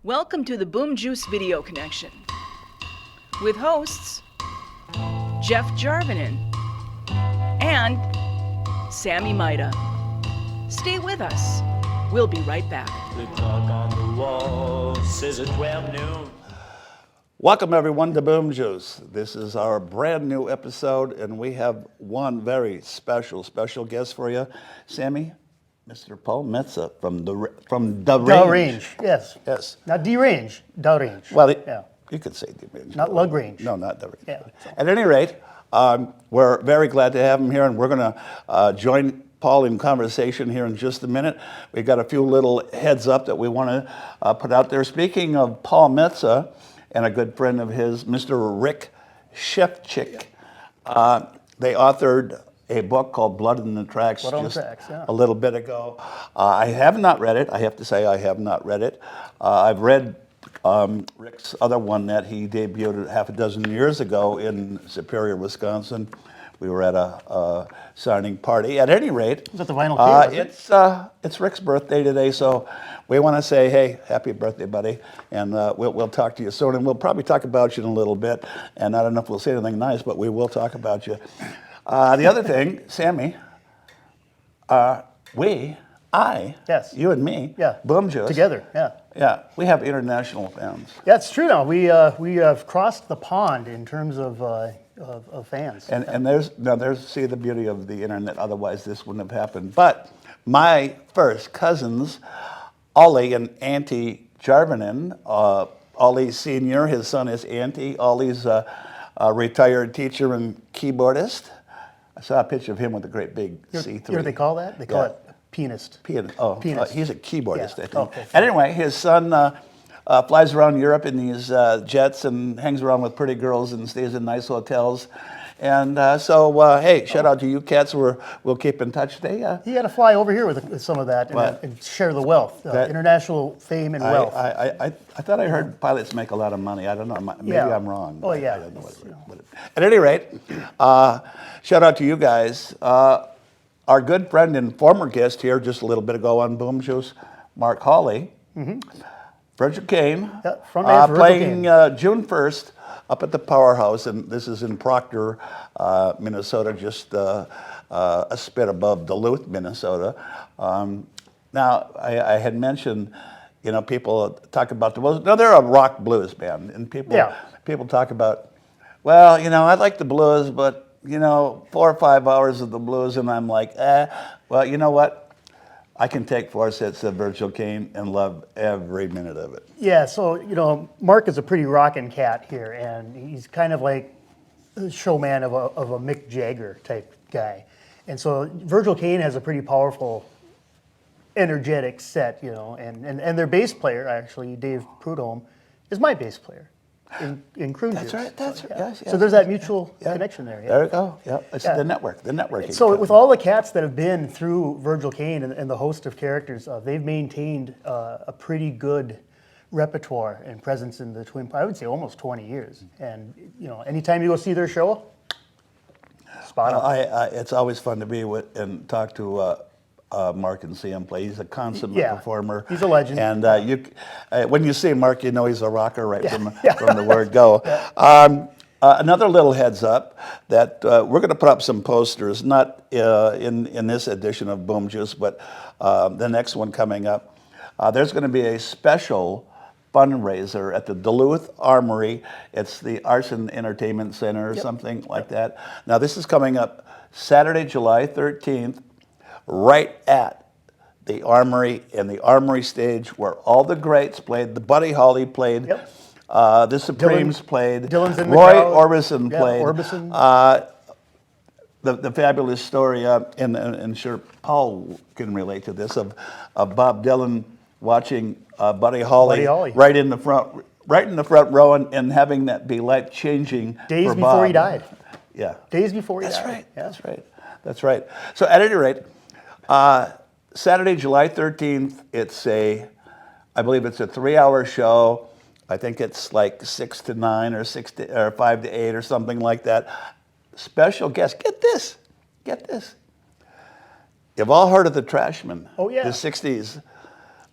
Welcome to the Boom Juice Video Connection with hosts Jeff Jarvinen and Sammy Maida. Stay with us. We'll be right back. The clock on the wall says at 12 noon. Welcome everyone to Boom Juice. This is our brand new episode, and we have one very special guest for you, Sammy, Mr. Paul Metsa from the range. Yes. Yes. Not D-range, da range. Well, yeah. you could say the range. Not lug range. No, not the range. Yeah. At any rate, we're very glad to have him here, and we're going to join Paul in conversation here in just a minute. We've got a few little heads up that we want to put out there. Speaking of Paul Metsa and a good friend of his, Mr. Rick Shefchick, they authored a book called Blood in the Tracks a little bit ago. I have not read it. I have to say I have not read it. I've read Rick's other one that he debuted half a dozen years ago in Superior, Wisconsin. We were at a signing party. At any rate, is that the vinyl key? It's Rick's birthday today, so we want to say, hey, happy birthday, buddy, and we'll talk to you soon, and we'll probably talk about you in a little bit. And I don't know if we'll say anything nice, but we will talk about you. The other thing, Sammy, yes, you and me, yeah, Boom Juice, together, yeah, we have international fans. Yeah, it's true now. We have crossed the pond in terms of fans. And there's see the beauty of the internet. Otherwise, this wouldn't have happened. But my first cousins, Ollie and Auntie Jarvinen, Ollie Senior, his son is Auntie. Ollie's a retired teacher and keyboardist. I saw a picture of him with a great big C3. You know what they call that? They call it pianist. Pianist. He's a keyboardist, Yeah. I think. Okay. And anyway, his son flies around Europe in these jets and hangs around with pretty girls and stays in nice hotels. And hey, shout out to you cats. We'll keep in touch. He had to fly over here with some of that and share the wealth, international fame and wealth. I thought I heard pilots make a lot of money. I don't know. Maybe I'm wrong. Oh, yeah. I don't know at any rate, shout out to you guys. Our good friend and former guest here just a little bit ago on Boom Juice, Mark Hawley, Virgil Kane, playing June 1st up at the Powerhouse, and this is in Proctor, Minnesota, just a spit above Duluth, Minnesota. Now, I had mentioned, people talk about the blues. No, they're a rock blues band, and people talk about, well, I like the blues, but 4 or 5 hours of the blues, and I'm like, well, you know what? I can take 4 sets of Virgil Kane and love every minute of it. Yeah, so, Mark is a pretty rockin' cat here, and he's kind of like a showman of a Mick Jagger type guy. And so Virgil Kane has a pretty powerful, energetic set, and their bass player, actually, Dave Prudhomme, is my bass player in Croon Juice. That's right. Yes. So there's that mutual connection there. Yeah. There we go. Yeah, it's the networking. So with all the cats that have been through Virgil Kane and the host of characters, they've maintained a pretty good repertoire and presence in the Twin Pines. I would say almost 20 years. And anytime you go see their show, spot on. It's always fun to be with and talk to Mark and see him play. He's a consummate performer. He's a legend. And when you see Mark, you know he's a rocker from the word go. Another little heads up that we're going to put up some posters, not in this edition of Boom Juice, but the next one coming up. There's going to be a special fundraiser at the Duluth Armory. It's the Arts and Entertainment Center or something like that. Now, this is coming up Saturday, July 13th, right at the Armory, and the Armory stage where all the greats played. The Buddy Holly played. The Supremes played. Roy Orbison played. The fabulous story, and sure Paul can relate to this, of Bob Dylan watching Buddy Holly right in the front row and having that be life-changing days for before Bob. he died. Yeah. Days before he died. Right. Yeah. That's right. So at any rate, Saturday, July 13th, I believe it's a 3-hour show. I think it's like 6 to 9 or 5 to 8 or something like that. Special guest. Get this. You've all heard of the Trashmen. Oh, yeah. The 60s.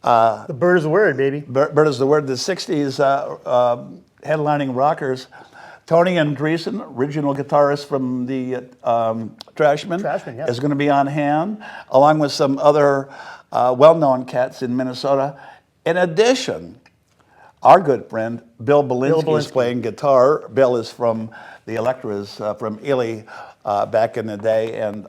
The bird is the word, baby. Bird is the word. The 60s headlining rockers. Tony Andreessen, original guitarist from the Trashmen, Yeah. is going to be on hand, along with some other well-known cats in Minnesota. In addition, our good friend Bill Belinsky is playing guitar. Bill is from the Electras from Ely back in the day, and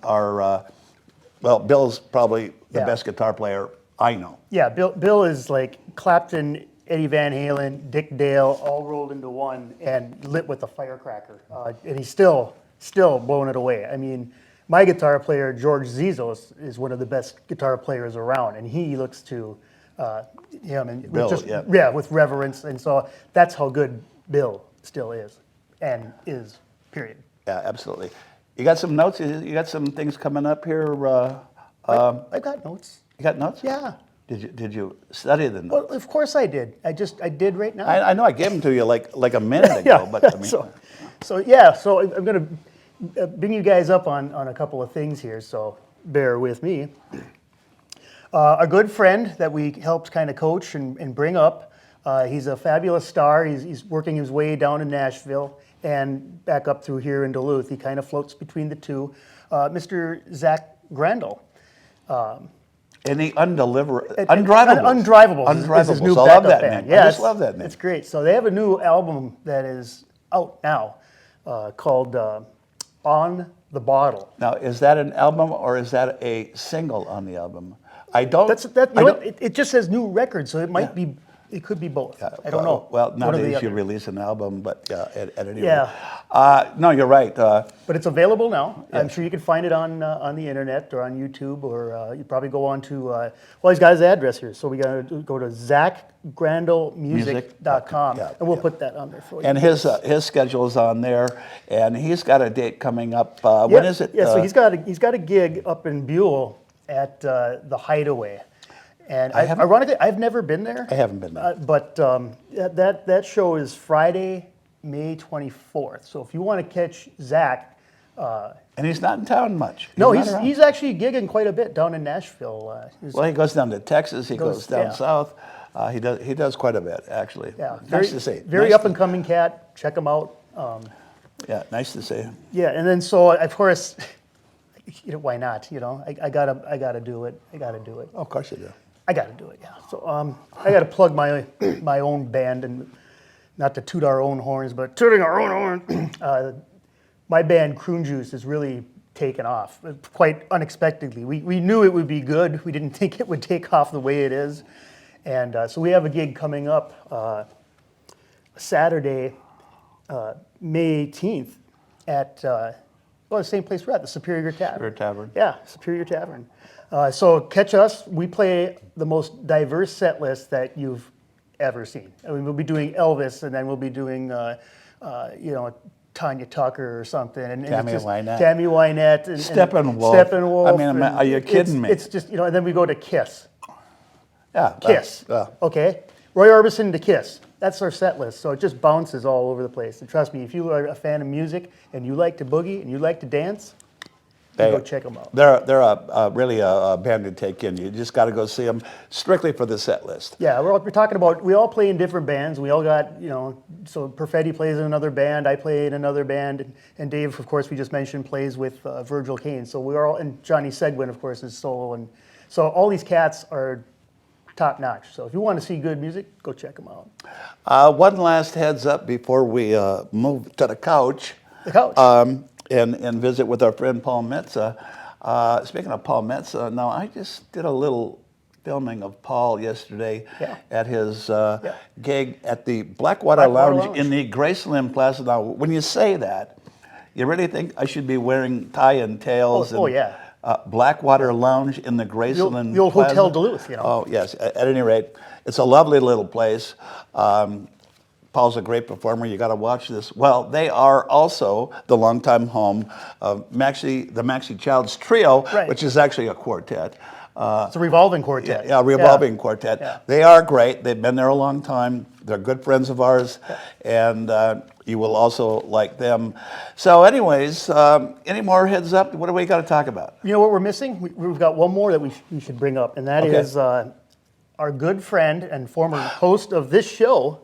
Bill's probably the best guitar player I know. Yeah, Bill is like Clapton, Eddie Van Halen, Dick Dale, all rolled into one and lit with a firecracker. And he's still blowing it away. I mean, my guitar player, George Zizos, is one of the best guitar players around, and he looks to him and Bill, with reverence. And so that's how good Bill still is, period. Yeah, absolutely. You got some notes? You got some things coming up here? I got notes. You got notes? Yeah. Did you study the notes? Well, of course I did. I did right now. I know I gave them to you like a minute ago, but I mean, so I'm going to bring you guys up on a couple of things here, so bear with me. A good friend that we helped kind of coach and bring up, he's a fabulous star. He's working his way down in Nashville and back up through here in Duluth. He kind of floats between the two. Mr. Zach Grandel. Any Undrivables. Undrivables is his new I love backup that band. name. Yeah, I just love that name. It's great. So they have a new album that is out now called On the Bottle. Now, is that an album or is that a single on the album? I don't. It just says new record, so it might be. It could be both. I don't know. Well, One or the nowadays you other. release an album, but at any Yeah. rate. No, you're right. But it's available now. I'm sure you can find it on the internet or on YouTube, or you probably go on to. Well, he's got his address here, so we got to go to ZachGrandelmusic.com, Yeah, and we'll put that on there for you. And his schedule is on there, and he's got a date coming up. When is it? Yeah, so he's got a gig up in Buell at the Hideaway. And ironically, I've never been there. I haven't been there. But that show is Friday, May 24th. So if you want to catch Zach. And he's not in town much. He's actually gigging quite a bit down in Nashville. Well, he goes down to Texas. He goes down yeah. south. He does quite a bit, actually. Yeah, Nice to see. Very up and coming cat. Check him out. Yeah, nice to see. Yeah, and then so of course, why not? I gotta do it. I gotta do it. Oh, of course you do. I got to do it, yeah. So I got to plug my own band, and not to toot our own horns, but tooting our own horn. My band, Croon Juice, has really taken off, quite unexpectedly. We knew it would be good. We didn't think it would take off the way it is. And so we have a gig coming up Saturday, May 18th at, the same place we're at, the Superior Tavern. Superior Tavern. Yeah, Superior Tavern. So catch us. We play the most diverse set list that you've ever seen. I mean, we'll be doing Elvis, and then we'll be doing, Tanya Tucker or something. And Tammy Wynette. Tammy Wynette. And Steppenwolf. I mean, are you kidding me? It's just, and then we go to Kiss. Yeah. Kiss. Okay. Roy Orbison to Kiss. That's our set list. So it just bounces all over the place. And trust me, if you are a fan of music and you like to boogie and you like to dance, go check them out. They're really a band to take in. You just got to go see them strictly for the set list. Yeah, we're talking about, we all play in different bands. We all got, so Perfetti plays in another band, I play in another band, and Dave, of course, we just mentioned, plays with Virgil Caine. So we're all, and Johnny Seguin, of course, is solo. And so all these cats are top notch. So if you want to see good music, go check them out. One last heads up before we move to the couch. The couch. And visit with our friend Paul Metsa. Speaking of Paul Metsa, now I just did a little filming of Paul yesterday at his gig at the Blackwater Lounge in the Graceland Plaza. Now, when you say that, you really think I should be wearing tie and tails? Blackwater Lounge in the Graceland the old Plaza? Hotel Duluth, Oh, yes. At any rate, it's a lovely little place. Paul's a great performer. You got to watch this. Well, they are also the longtime home of the Maxie Childs Trio, which is actually a quartet. It's a revolving quartet. Yeah, revolving quartet. Yeah. They are great. They've been there a long time. They're good friends of ours, and you will also like them. So anyways, any more heads up? What do we got to talk about? You know what we're missing? We've got one more that we should bring up, and that is our good friend and former host of this show,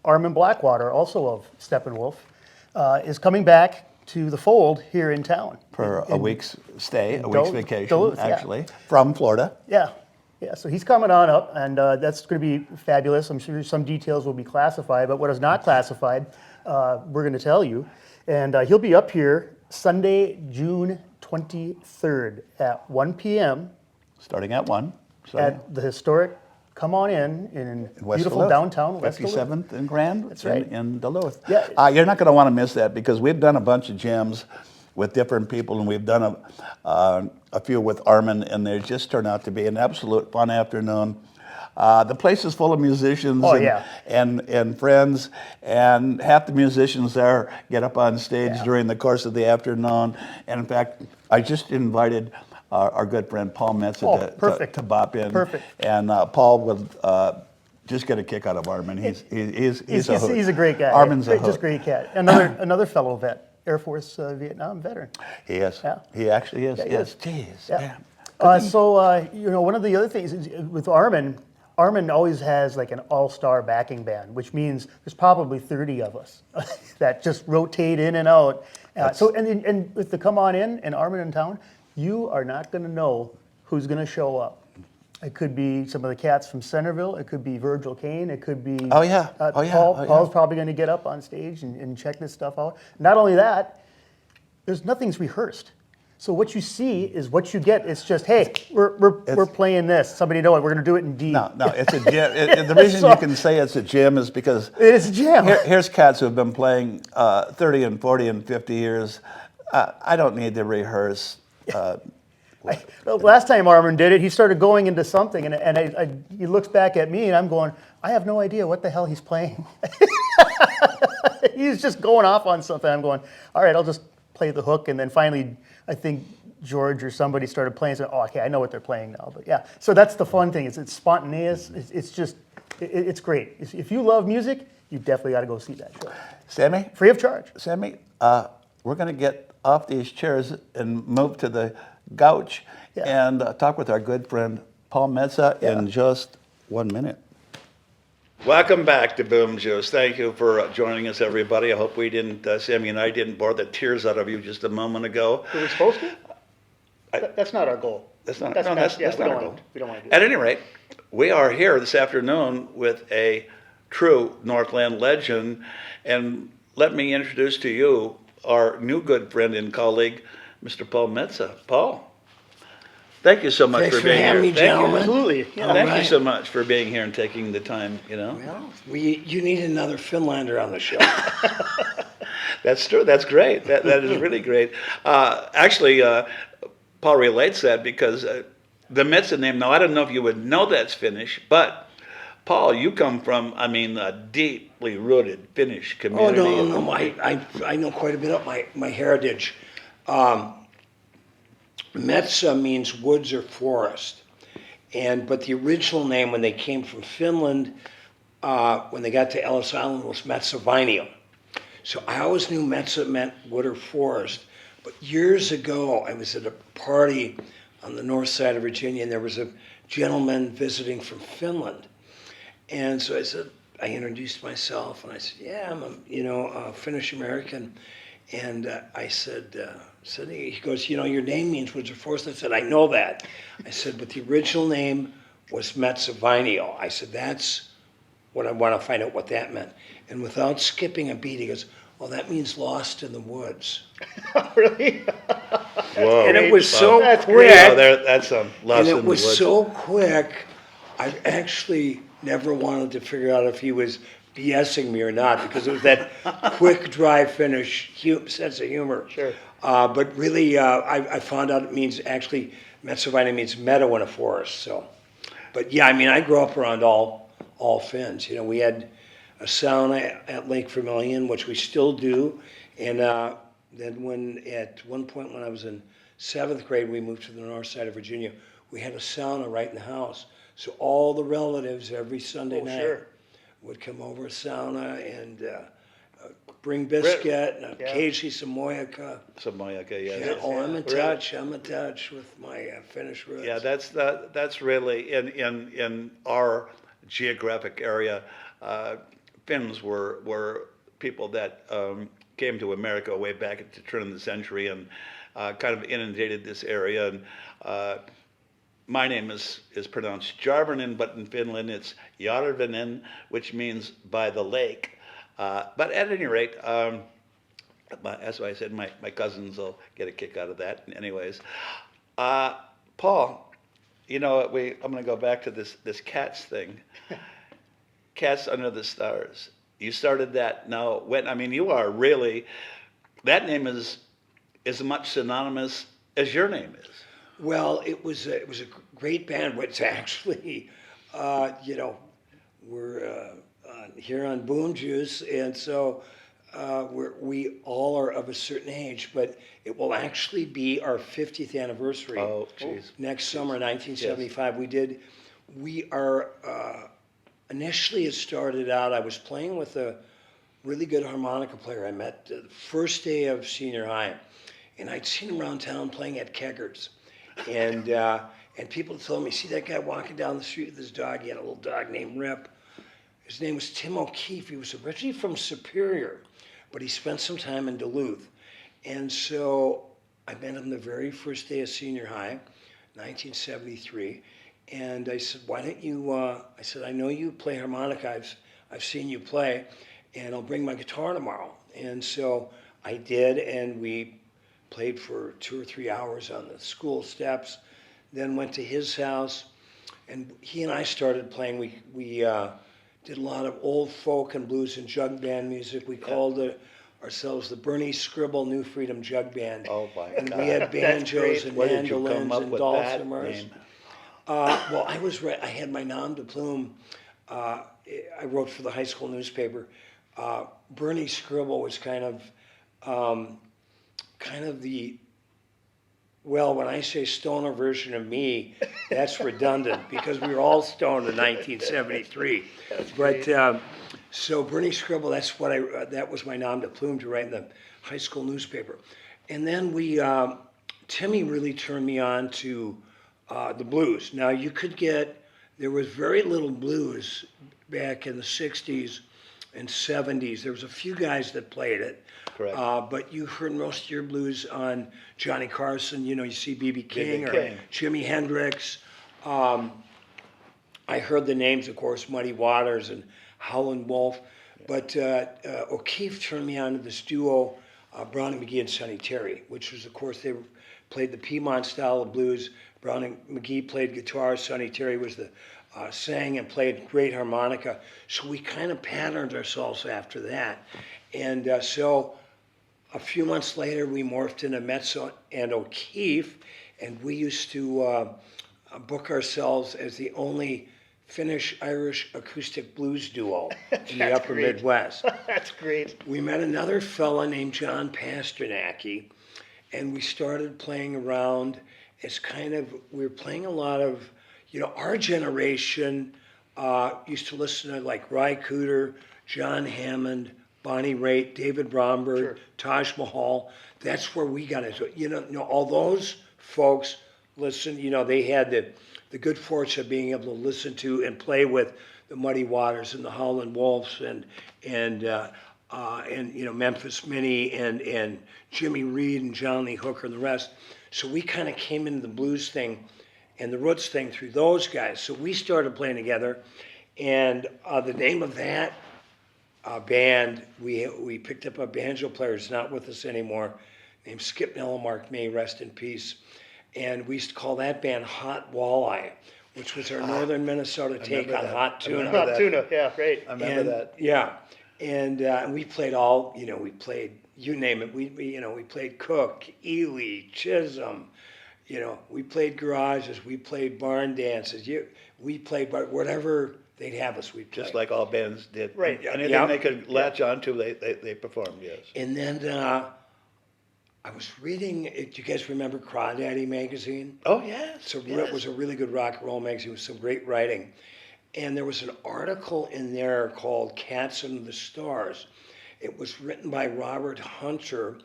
Armin Blackwater, also of Steppenwolf, is coming back to the fold here in town. For a week's stay, a week's Duluth, vacation, Duluth, yeah. actually, from Florida. Yeah, yeah. So he's coming on up, and that's going to be fabulous. I'm sure some details will be classified, but what is not classified, we're going to tell you. And he'll be up here Sunday, June 23rd at 1 p.m. Starting at 1. at the historic Come On in West beautiful Duluth, down West Duluth. 57th and Grand. That's right. In Duluth. Yeah. You're not going to want to miss that because we've done a bunch of jams with different people, and we've done a few with Armin, and they just turned out to be an absolute fun afternoon. The place is full of musicians and friends, and half the musicians there get up on stage during the course of the afternoon. And in fact, I just invited our good friend Paul Metsa to bop in. Perfect. And Paul will just get a kick out of Armin. He's a hoot. He's a great guy. Armin's a Just hoot. great cat. Another fellow vet, Air Force Vietnam veteran. He is. Yeah. He actually is. Yeah, he Yes. is. Jeez. Yeah. man. One of the other things is with Armin always has like an all-star backing band, which means there's probably 30 of us that just rotate in and out. And with the Come On In and Armin in town, you are not going to know who's going to show up. It could be some of the cats from Centerville. It could be Virgil Kane. It could be Paul's probably going to get up on stage and check this stuff out. Not only that, nothing's rehearsed. So what you see is what you get. It's just, hey, we're playing this. Somebody know it. We're going to do it in D. No, it's a jam. The reason you can say it's a jam is because it is a jam. Here's cats who have been playing 30 and 40 and 50 years. I don't need to rehearse. Last time Armin did it, he started going into something, and he looks back at me, and I'm going, I have no idea what the hell he's playing. He's just going off on something. I'm going, all right, I'll just play the hook, and then finally, I think George or somebody started playing. So, okay, I know what they're playing now. But yeah, so that's the fun thing. It's spontaneous. It's great. If you love music, you definitely got to go see that show. Sammy? Free of charge. Sammy, we're going to get off these chairs and move to the couch and talk with our good friend Paul Metsa in just 1 minute. Welcome back to Boom Juice. Thank you for joining us, everybody. I hope we didn't, Sammy and I didn't bore the tears out of you just a moment ago. Were we supposed to? That's not our goal. That's not our goal. We don't want to do At that. any rate, we are here this afternoon with a true Northland legend, and let me introduce to you our new good friend and colleague, Mr. Paul Metsa. Paul, thank you so much Thanks for being having here. me, gentlemen. Absolutely. Yeah. Thank you right. so much for being here and taking the time, Well, you need another Finlander on the show. That's true. That's great. That is really great. Actually, Paul relates that because the Metsa name, now I don't know if you would know that's Finnish, but Paul, you come from, a deeply rooted Finnish Oh, community. no. I know quite a bit of my heritage. Metsa means woods or forest. But the original name when they came from Finland, when they got to Ellis Island, was Metsävainio. So I always knew Metsa meant wood or forest. But years ago, I was at a party on the north side of Virginia, and there was a gentleman visiting from Finland. And so I introduced myself, and I said, yeah, I'm a Finnish American. And I said, he goes, your name means woods or forest. I said, I know that. I said, but the original name was Metsävainio. I said, that's what I want to find out what that meant. And without skipping a beat, he goes, well, that means lost in the woods. Really? Whoa. And it was so That's quick. great. Oh, that's lost And in it the was woods. so quick, I actually never wanted to figure out if he was BSing me or not, because it was that quick, dry Finnish sense of humor. Sure. But really, I found out it means actually, Metsävainio means meadow in a forest. So, but yeah, I grew up around all Finns. We had a sauna at Lake Vermilion, which we still do, and then at one point when I was in 7th grade, we moved to the north side of Virginia. We had a sauna right in the house, so all the relatives every Sunday night would come over a sauna, and bring biscuit and occasionally some moyaka. Samoyaka, yes. Yeah, oh, I'm in Really? touch. I'm in touch with my Finnish roots. Yeah, that's really in our geographic area. Finns were people that came to America way back at the turn of the century and kind of inundated this area. And my name is pronounced Jarvinen, but in Finland it's Jarvinen, which means by the lake. But at any rate, as I said, my cousins will get a kick out of that. Anyways, Paul, I'm going to go back to this cats thing. Cats Under the Stars. You started that now. You are really, that name is as much synonymous as your name is. Well, it was a great band. It's actually, we're here on Boom Juice, and so we all are of a certain age, but it will actually be our 50th anniversary. Oh, jeez. Next summer, 1975. Yes. We are, initially it started out, I was playing with a really good harmonica player I met the first day of senior high, and I'd seen him around town playing at Keggers. And people told me, see that guy walking down the street with his dog? He had a little dog named Rip. His name was Tim O'Keefe. He was originally from Superior, but he spent some time in Duluth. And so I met him the very first day of senior high, 1973. And I said, why don't you, I said, I know you play harmonica. I've seen you play, and I'll bring my guitar tomorrow. And so I did, and we played for 2 or 3 hours on the school steps, then went to his house, and he and I started playing. We did a lot of old folk and blues and jug band music. We called ourselves the Bernie Scribble New Freedom Jug Band. Oh my and God. we had banjos and Where did you come mandolins up and with that dulcimers. name? Well, I had my nom de plume. I wrote for the high school newspaper. Bernie Scribble was kind of the, well, when I say stoner version of me, that's redundant because we were all stoned in 1973. But so Bernie Scribble, that was my nom de plume to write in the high school newspaper. And then Timmy really turned me on to the blues. Now there was very little blues back in the 60s and 70s. There was a few guys that played it. Correct. But you heard most of your blues on Johnny Carson. You see B.B. King or King. Jimi Hendrix. I heard the names, of course, Muddy Waters and Howlin' Wolf. But O'Keefe turned me on to this duo, Brownie McGee and Sonny Terry, which was, of course, they played the Piedmont style of blues. Brownie McGee played guitar. Sonny Terry was sang and played great harmonica. So we kind of patterned ourselves after that. And so a few months later, we morphed into Metsa and O'Keefe, and we used to book ourselves as the only Finnish-Irish acoustic blues duo in the upper Midwest. That's great. We met another fella named John Pasternacki, and we started playing around as we were playing a lot of, our generation used to listen to like Ry Cooder, John Hammond, Bonnie Raitt, David Bromberg, Sure. Taj Mahal. That's where we got into it. All those folks listen, they had the good fortune of being able to listen to and play with the Muddy Waters and the Howlin' Wolves and Memphis Minnie and Jimmy Reed and John Lee Hooker and the rest. So we kind of came into the blues thing and the roots thing through those guys. So we started playing together, and the name of that band, we picked up a banjo player who's not with us anymore, named Skip Nellemark, may he rest in peace. And we used to call that band Hot Walleye, which was our northern Minnesota take on Hot Tuna. Hot tuna, yeah, great. I remember that. Yeah, and we played all, we played, you name it. We played Cook, Ely, Chisholm. We played garages. We played barn dances. We played whatever they'd have us. We Just like all bands did. Right. Anything they could latch on to, they performed, yes. And then I was reading. Do you guys remember Crawdaddy magazine? Oh, yes. So yes. it was a really good rock and roll magazine with some great writing. And there was an article in there called Cats Under the Stars. It was written by Robert Hunter,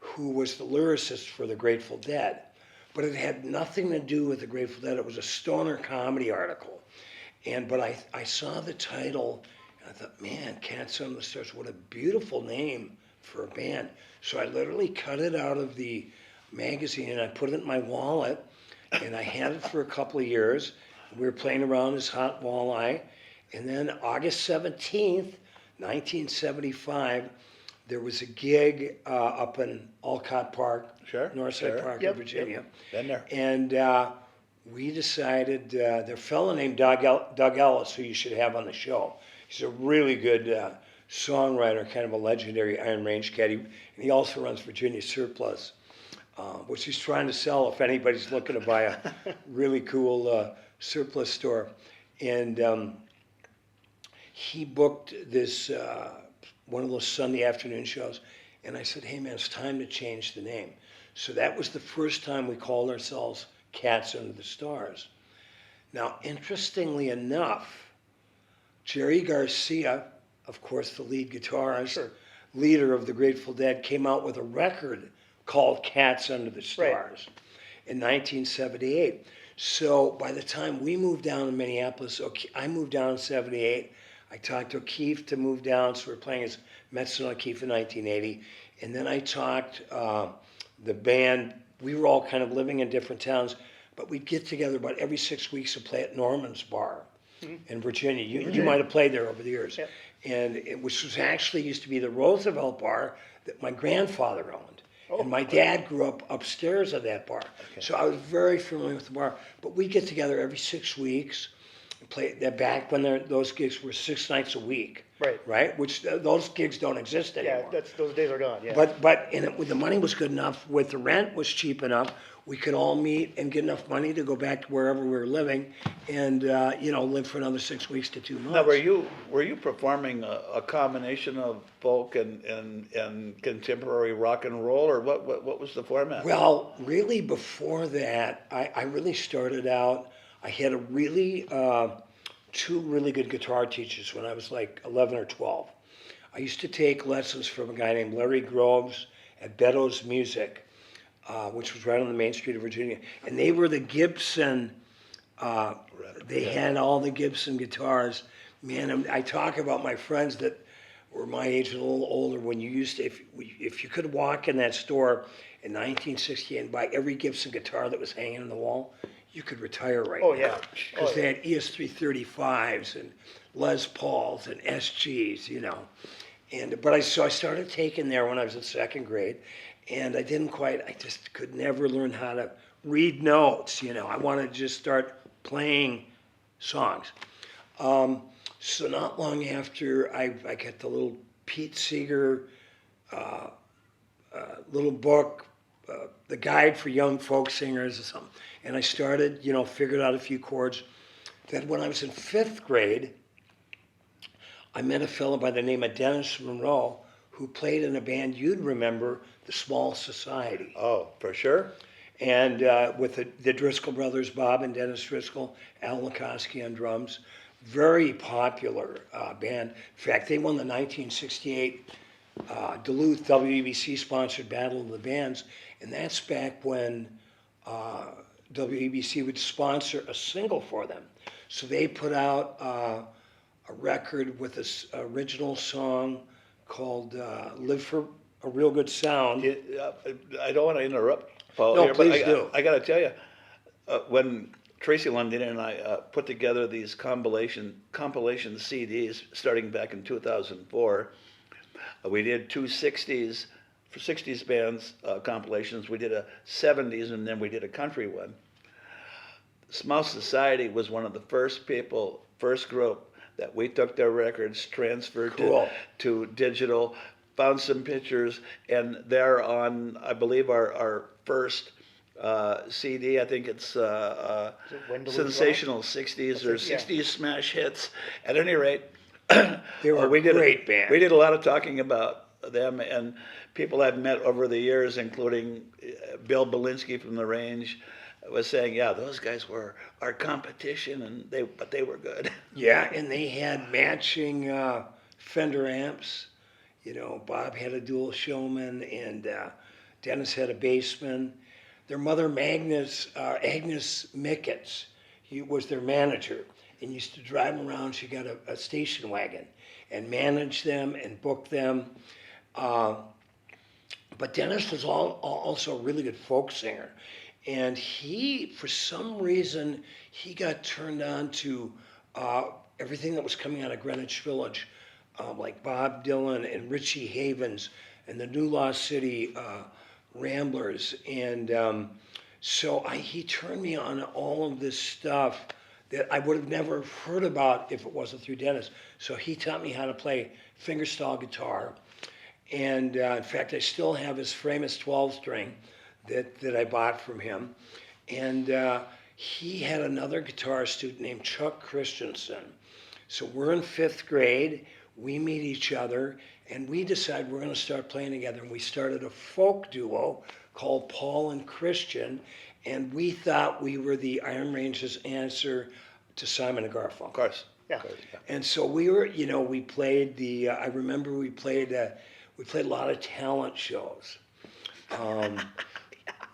who was the lyricist for the Grateful Dead. But it had nothing to do with the Grateful Dead. It was a stoner comedy article. But I saw the title, and I thought, man, Cats Under the Stars, what a beautiful name for a band. So I literally cut it out of the magazine, and I put it in my wallet, and I had it for a couple of years. We were playing around as Hot Walleye. And then August 17th, 1975, there was a gig up in Olcott Park, Sure, Northside sure. Park Yep, in Virginia. Been there. And we decided, there's a fellow named Doug Ellis, who you should have on the show. He's a really good songwriter, kind of a legendary Iron Range cat. And he also runs Virginia Surplus, which he's trying to sell if anybody's looking to buy a really cool surplus store. And he booked this, one of those Sunday afternoon shows. And I said, hey man, it's time to change the name. So that was the first time we called ourselves Cats Under the Stars. Now, interestingly enough, Jerry Garcia, of course, the lead guitarist, leader of the Grateful Dead, came out with a record called Cats Under the Stars in 1978. So by the time we moved down to Minneapolis, I moved down in 78. I talked to O'Keefe to move down, so we're playing as Metsa and O'Keefe in 1980. And then I talked the band, we were all kind of living in different towns, but we'd get together about every 6 weeks to play at Norman's Bar in Virginia. You might have played there over the years. Yep. And which was actually used to be the Roosevelt Bar that my grandfather owned. And my dad grew up upstairs of that bar. So I was very familiar with the bar. But we'd get together every 6 weeks and play that back when those gigs were 6 nights a week. Right? Which those gigs don't exist anymore. Yeah, those days are gone. Yeah. But the money was good enough, with the rent was cheap enough, we could all meet and get enough money to go back to wherever we were living and, live for another 6 weeks to 2 months. Now, were you performing a combination of folk and contemporary rock and roll, or what was the format? Well, really before that, I really started out, I had two really good guitar teachers when I was like 11 or 12. I used to take lessons from a guy named Larry Groves at Beddoes Music, which was right on the main street of Virginia. And they were the Gibson, they had all the Gibson guitars. Man, I talk about my friends that were my age and a little older, when you used to, if you could walk in that store in 1968 and buy every Gibson guitar that was hanging on the wall, you could retire right now. Yeah. Because they had ES335s and Les Pauls and SGs, So I started taking there when I was in second grade, and I just could never learn how to read notes, I wanted to just start playing songs. So not long after, I got the little Pete Seeger little book, the Guide for Young Folk Singers or something. And I started, figured out a few chords. Then when I was in 5th grade, I met a fellow by the name of Dennis Monroe, who played in a band you'd remember, the Small Society. Oh, for sure. And with the Driscoll brothers, Bob and Dennis Driscoll, Al Lukowski on drums. Very popular band. In fact, they won the 1968 Duluth WEBC-sponsored Battle of the Bands, and that's back when WEBC would sponsor a single for them. So they put out a record with this original song called Live for a Real Good Sound. I don't want to interrupt, Paul. No, here, please but do. I got to tell you, when Tracy London and I put together these compilation CDs starting back in 2004, we did two 60s bands compilations. We did a 70s, and then we did a country one. Small Society was one of the first group that we took their records, transferred to digital, found some pictures, and they're on, I believe, our first CD. I think it's Sensational 60s or 60s Smash Hits. At any rate, They were a great band. We did a lot of talking about them, and people I've met over the years, including Bill Belinsky from the Range, was saying, yeah, those guys were our competition, but they were good. Yeah, and they had matching Fender amps, Bob had a dual showman, and Dennis had a bassman. Their mother, Agnes Micketts, he was their manager, and used to drive them around. She got a station wagon and managed them and booked them. But Dennis was also a really good folk singer. And he, for some reason, he got turned on to everything that was coming out of Greenwich Village, like Bob Dylan and Richie Havens and the New Lost City Ramblers. And so he turned me on all of this stuff that I would have never heard about if it wasn't through Dennis. So he taught me how to play fingerstyle guitar. And in fact, I still have his famous 12-string that I bought from him. And he had another guitar student named Chuck Christensen. So we're in 5th grade, we meet each other, and we decide we're going to start playing together. And we started a folk duo called Paul and Christian, and we thought we were the Iron Range's answer to Simon and Garfunkel. Of course. Yeah. And so we were, we played I remember we played a lot of talent shows.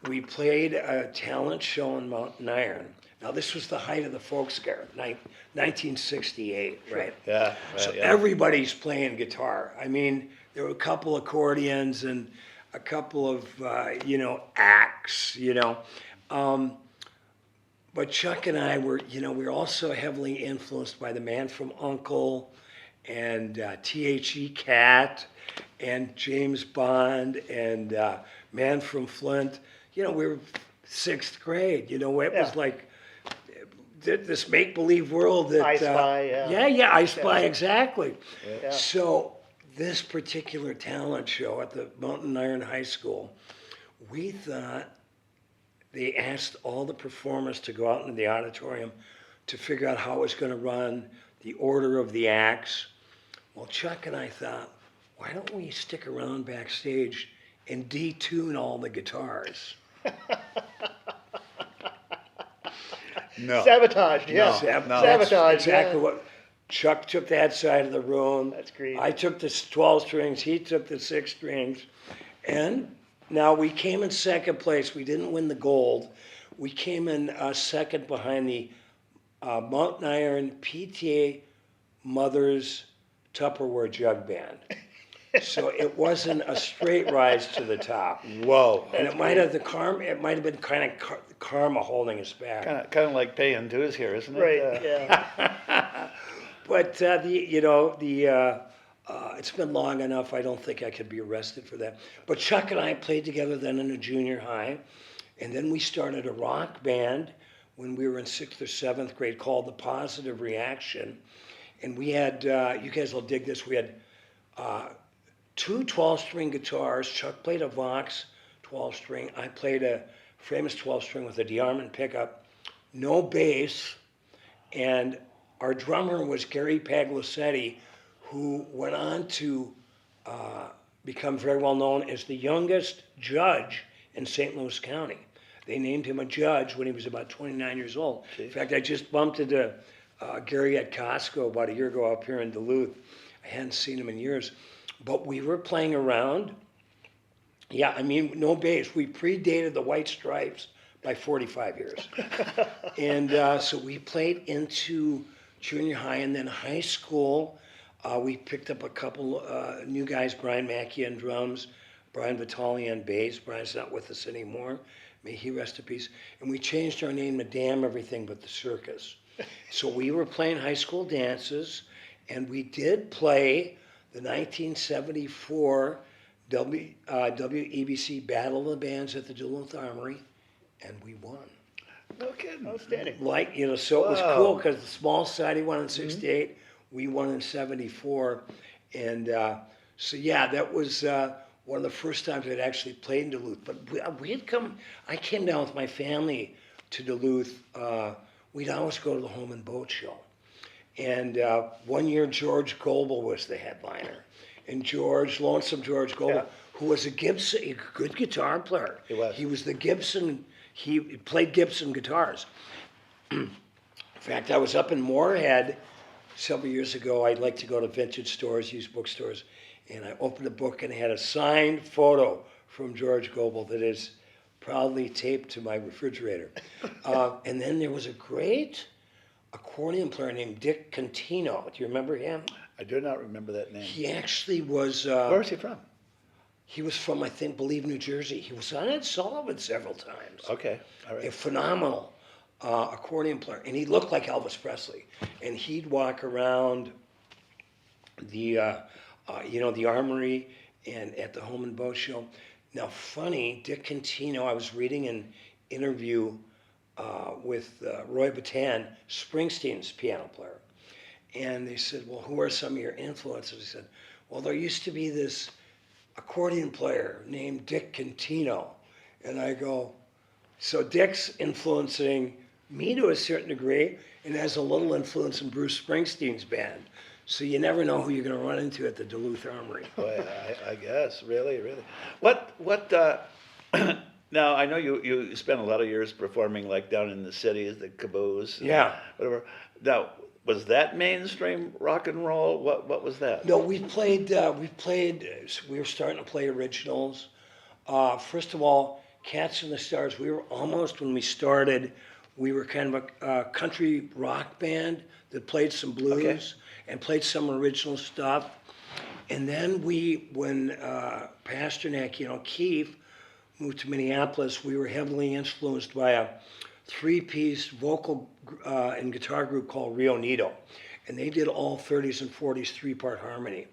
We played a talent show in Mountain Iron. Now, this was the height of the folk scare, 1968, right? Yeah. So everybody's playing guitar. I mean, there were a couple accordions and a couple of, acts, But Chuck and I were, we were also heavily influenced by the Man from U.N.C.L.E. and T.H.E. Cat and James Bond and Man from Flint. We were 6th grade. It was like this make-believe world that... I Spy, yeah. I Spy, exactly. Yeah. So this particular talent show at the Mountain Iron High School, we thought they asked all the performers to go out into the auditorium to figure out how it was going to run, the order of the acts. Well, Chuck and I thought, why don't we stick around backstage and detune all the guitars? No. Sabotaged, yeah. No. Sabotaged, Exactly yeah. what Chuck took that side of the room. That's great. I took the 12 strings. He took the 6 strings. And now we came in 2nd place. We didn't win the gold. We came in 2nd behind the Mountain Iron PTA Mothers Tupperware Jug Band. So it wasn't a straight rise to the top. Whoa. And it might have been kind of karma holding us back. Kind of like paying dues here, isn't it? Right, yeah. But it's been long enough. I don't think I could be arrested for that. But Chuck and I played together then in a junior high, and then we started a rock band when we were in 6th or 7th grade called The Positive Reaction, and we had you guys will dig this. We had 2 12-string guitars. Chuck played a Vox 12-string. I played a famous 12-string with a DeArmond pickup. No bass, and our drummer was Gary Paglosetti, who went on to become very well known as the youngest judge in St. Louis County. They named him a judge when he was about 29 years old. In fact, I just bumped into Gary at Costco about a year ago up here in Duluth. I hadn't seen him in years. But we were playing around. Yeah, I mean, no bass. We predated the White Stripes by 45 years. And so we played into junior high, and then high school. We picked up a couple new guys, Brian Mackey on drums, Brian Vitale on bass. Brian's not with us anymore. May he rest in peace. And we changed our name to Damn Everything But the Circus. So we were playing high school dances, and we did play the 1974 WEBC Battle of the Bands at the Duluth Armory, and we won. No kidding. Outstanding. So it was cool because the small side he won in 68, we won in 74. And so, yeah, that was one of the first times I'd actually played in Duluth. But I came down with my family to Duluth. We'd always go to the Home and Boat Show. And one year, George Goebel was the headliner. And Lonesome George Goebel, who was a good guitar player. He was. He was the Gibson, he played Gibson guitars. In fact, I was up in Moorhead several years ago, I'd like to go to vintage stores, used bookstores, and I opened a book and it had a signed photo from George Goebel that is proudly taped to my refrigerator. And then there was a great accordion player named Dick Contino. Do you remember him? I do not remember that name. He actually was. Where is he from? He was from, I think, believe New Jersey. He was on Ed Sullivan several times. Okay, all A right. phenomenal accordion player, and he looked like Elvis Presley. And he'd walk around the, the Armory and at the Home and Boat Show. Now, funny, Dick Contino. I was reading an interview with Roy Batan, Springsteen's piano player, and they said, "Well, who are some of your influences?" He said, "Well, there used to be this accordion player named Dick Contino," and I go, "So Dick's influencing me to a certain degree, and has a little influence in Bruce Springsteen's band. So you never know who you're going to run into at the Duluth Armory." Boy, I guess, really. What, now I know you spent a lot of years performing like down in the cities, the caboose. Yeah. Whatever. Now, was that mainstream rock and roll? What was that? No, we were starting to play originals. First of all, Cats and the Stars, we were almost, when we started, we were kind of a country rock band that played some blues and played some original stuff. And then when Pasternak, Keith moved to Minneapolis, we were heavily influenced by a three-piece vocal and guitar group called Rio Nito. And they did all 30s and 40s three-part harmony.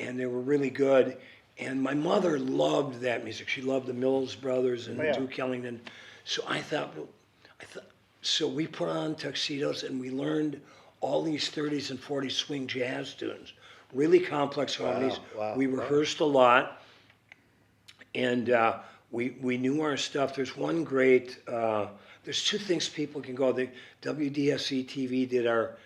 And they were really good. And my mother loved that music. She loved the Mills Brothers and Duke Ellington. So so we put on tuxedos and we learned all these 30s and 40s swing jazz tunes, really complex harmonies. We rehearsed a lot, and we knew our stuff. There's one great, there's two things people can go. The WDSE TV did our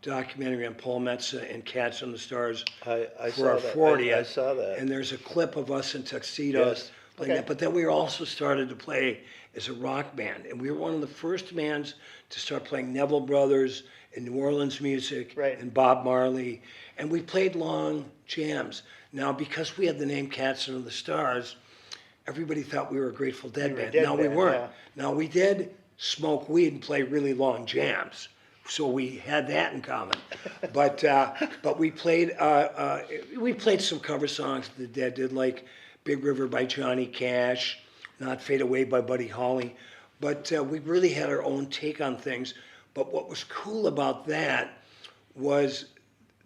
documentary on Paul Metsa and Cats on the Stars I for our saw that. 40th. I saw that. And there's a clip of us in tuxedos playing that. But then we also started to play as a rock band. And we were one of the first bands to start playing Neville Brothers and New Orleans music and Bob Marley. And we played long jams. Now, because we had the name Cats Under the Stars, everybody thought we were a Grateful Dead band. Now, we weren't. Yeah. Now, we did smoke weed and play really long jams. So we had that in common. But we played some cover songs that the Dead did, like Big River by Johnny Cash, Not Fade Away by Buddy Holly. But we really had our own take on things. But what was cool about that was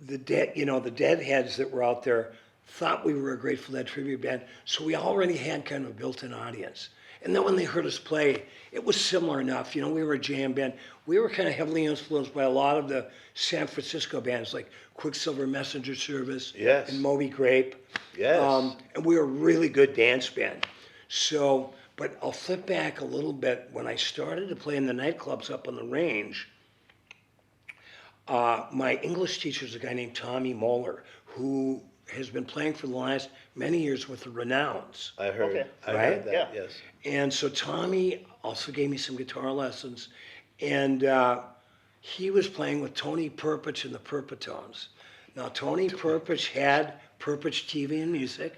the Deadheads that were out there thought we were a Grateful Dead tribute band. So we already had kind of a built-in audience. And then when they heard us play, it was similar enough. We were a jam band. We were kind of heavily influenced by a lot of the San Francisco bands like Quicksilver Messenger Service and Moby Grape. And we were a really good dance band. So, but I'll flip back a little bit. When I started to play in the nightclubs up on the range, my English teacher is a guy named Tommy Moeller, who has been playing for the last many years with the Renowns. I heard. I heard that. Yes. And so Tommy also gave me some guitar lessons, and he was playing with Tony Perpich and the Perpetones. Now, Tony Perpich had Perpich TV and Music,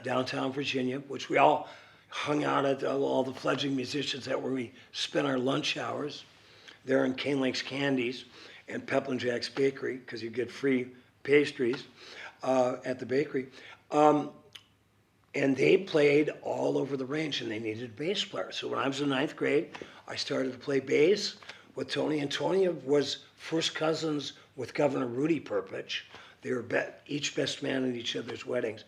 downtown Virginia, which we all hung out at, all the fledgling musicians. That where we spent our lunch hours there in Cane Lake's Candies and Pepin Jack's Bakery, because you get free pastries at the bakery. And they played all over the range, and they needed a bass player. So when I was in ninth grade, I started to play bass with Tony. And Tony was first cousins with Governor Rudy Perpich. They were each best man at each other's weddings.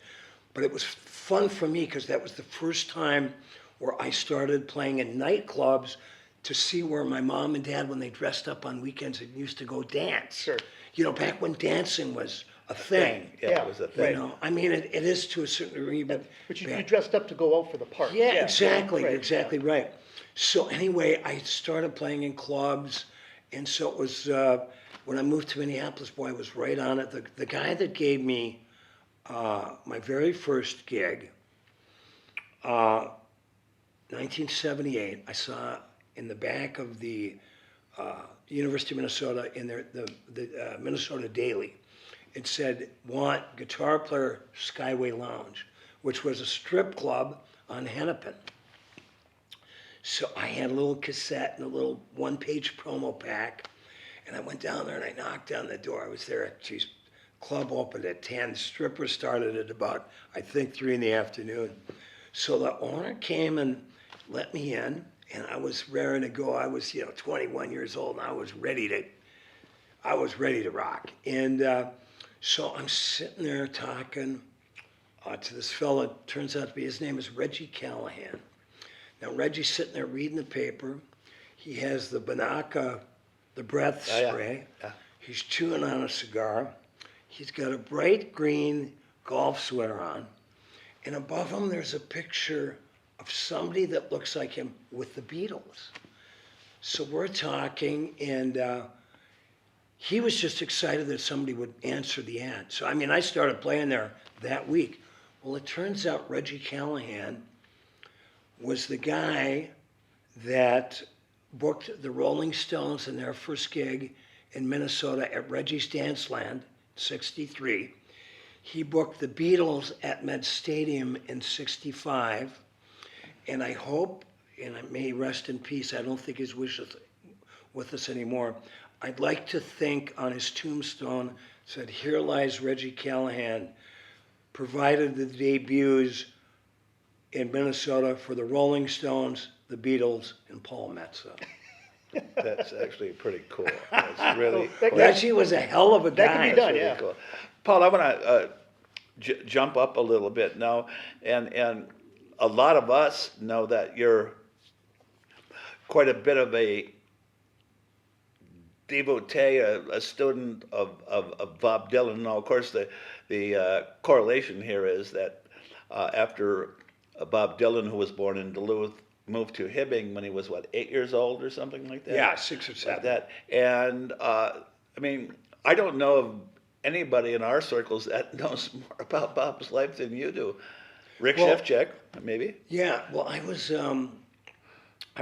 But it was fun for me because that was the first time where I started playing in nightclubs to see where my mom and dad, when they dressed up on weekends, and used to go dance. Sure. Back when dancing was a thing. Yeah, it was a thing. I mean, it is to a certain degree, but you dressed up to go out for the party. Yeah, exactly, exactly right. So anyway, I started playing in clubs, and so it was when I moved to Minneapolis. Boy, I was right on it. The guy that gave me my very first gig, 1978, I saw in the back of the the University of Minnesota in the Minnesota Daily. It said, want guitar player Skyway Lounge, which was a strip club on Hennepin. So I had a little cassette and a little one-page promo pack, and I went down there and I knocked on the door. I was there, geez, club opened at 10, strippers started at about, I think, 3 in the afternoon. So the owner came and let me in, and I was raring to go. I was, 21 years old, and I was ready to rock. And so I'm sitting there talking to this fella. Turns out to be, his name is Reggie Callahan. Now Reggie's sitting there reading the paper. He has the Banaka, the breath spray. Yeah. He's chewing on a cigar. He's got a bright green golf sweater on. And above him, there's a picture of somebody that looks like him with the Beatles. So we're talking, and he was just excited that somebody would answer the ad. So, I started playing there that week. Well, it turns out Reggie Callahan was the guy that booked the Rolling Stones in their first gig in Minnesota at Reggie's Danceland, 63. He booked the Beatles at Met Stadium in 65. And I hope, and I may rest in peace, I don't think he's with us anymore. I'd like to think on his tombstone said, here lies Reggie Callahan, provided the debuts in Minnesota for the Rolling Stones, the Beatles, and Paul Metsa. That's actually pretty cool. That's really cool. Reggie was a hell of a guy. That can be done, Really yeah. cool. Paul, I want to jump up a little bit now, and a lot of us know that you're quite a bit of a devotee, a student of Bob Dylan. Now, of course, the correlation here is that after Bob Dylan, who was born in Duluth, moved to Hibbing when he was, 8 years old or something like that? Yeah, 6 or Like 7. that. And, I don't know of anybody in our circles that knows more about Bob's life than you do. Rick Shefchak, maybe? Yeah, well, I've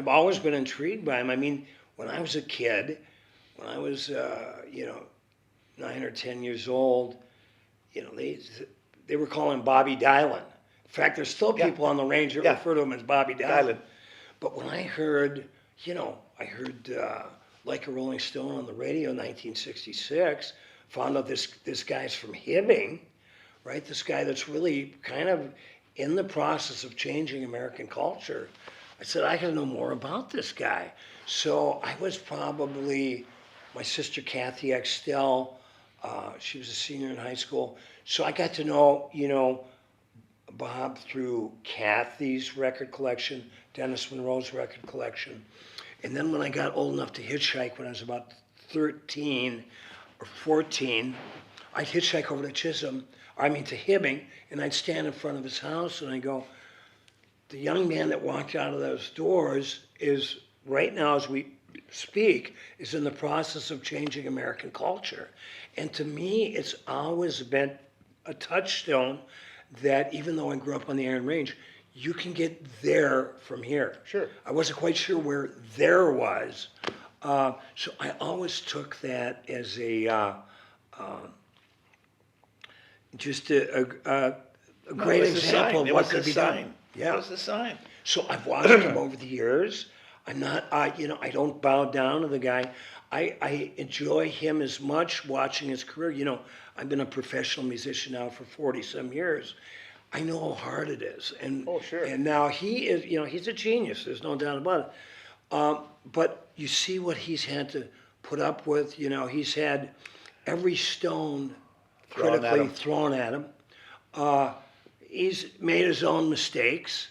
always been intrigued by him. When I was a kid, when I was, 9 or 10 years old, they were calling him Bobby Dylan. In fact, there's still people on the range that refer to him as Bobby Dylan. But when I heard, Like a Rolling Stone on the radio in 1966, found out this guy's from Hibbing, right? This guy that's really kind of in the process of changing American culture. I said, I gotta know more about this guy. So I was probably, my sister Kathy Extel, she was a senior in high school. So I got to know, Bob through Kathy's record collection, Dennis Monroe's record collection. And then when I got old enough to hitchhike, when I was about 13 or 14, I'd hitchhike over to to Hibbing, and I'd stand in front of his house and I'd go, the young man that walked out of those doors is, right now as we speak, is in the process of changing American culture. And to me, it's always been a touchstone that even though I grew up on the Iron Range, you can get there from here. Sure. I wasn't quite sure where there was. So I always took that as just a great example of what could be done. Yeah. What was the sign? So I've watched him over the years. I'm not, I don't bow down to the guy. I enjoy him as much watching his career. I've been a professional musician now for 40-some years. I know how hard it is. And, Oh, sure. And now he is, he's a genius. There's no doubt about it. But you see what he's had to put up with. He's had every stone critically thrown at him. He's made his own mistakes.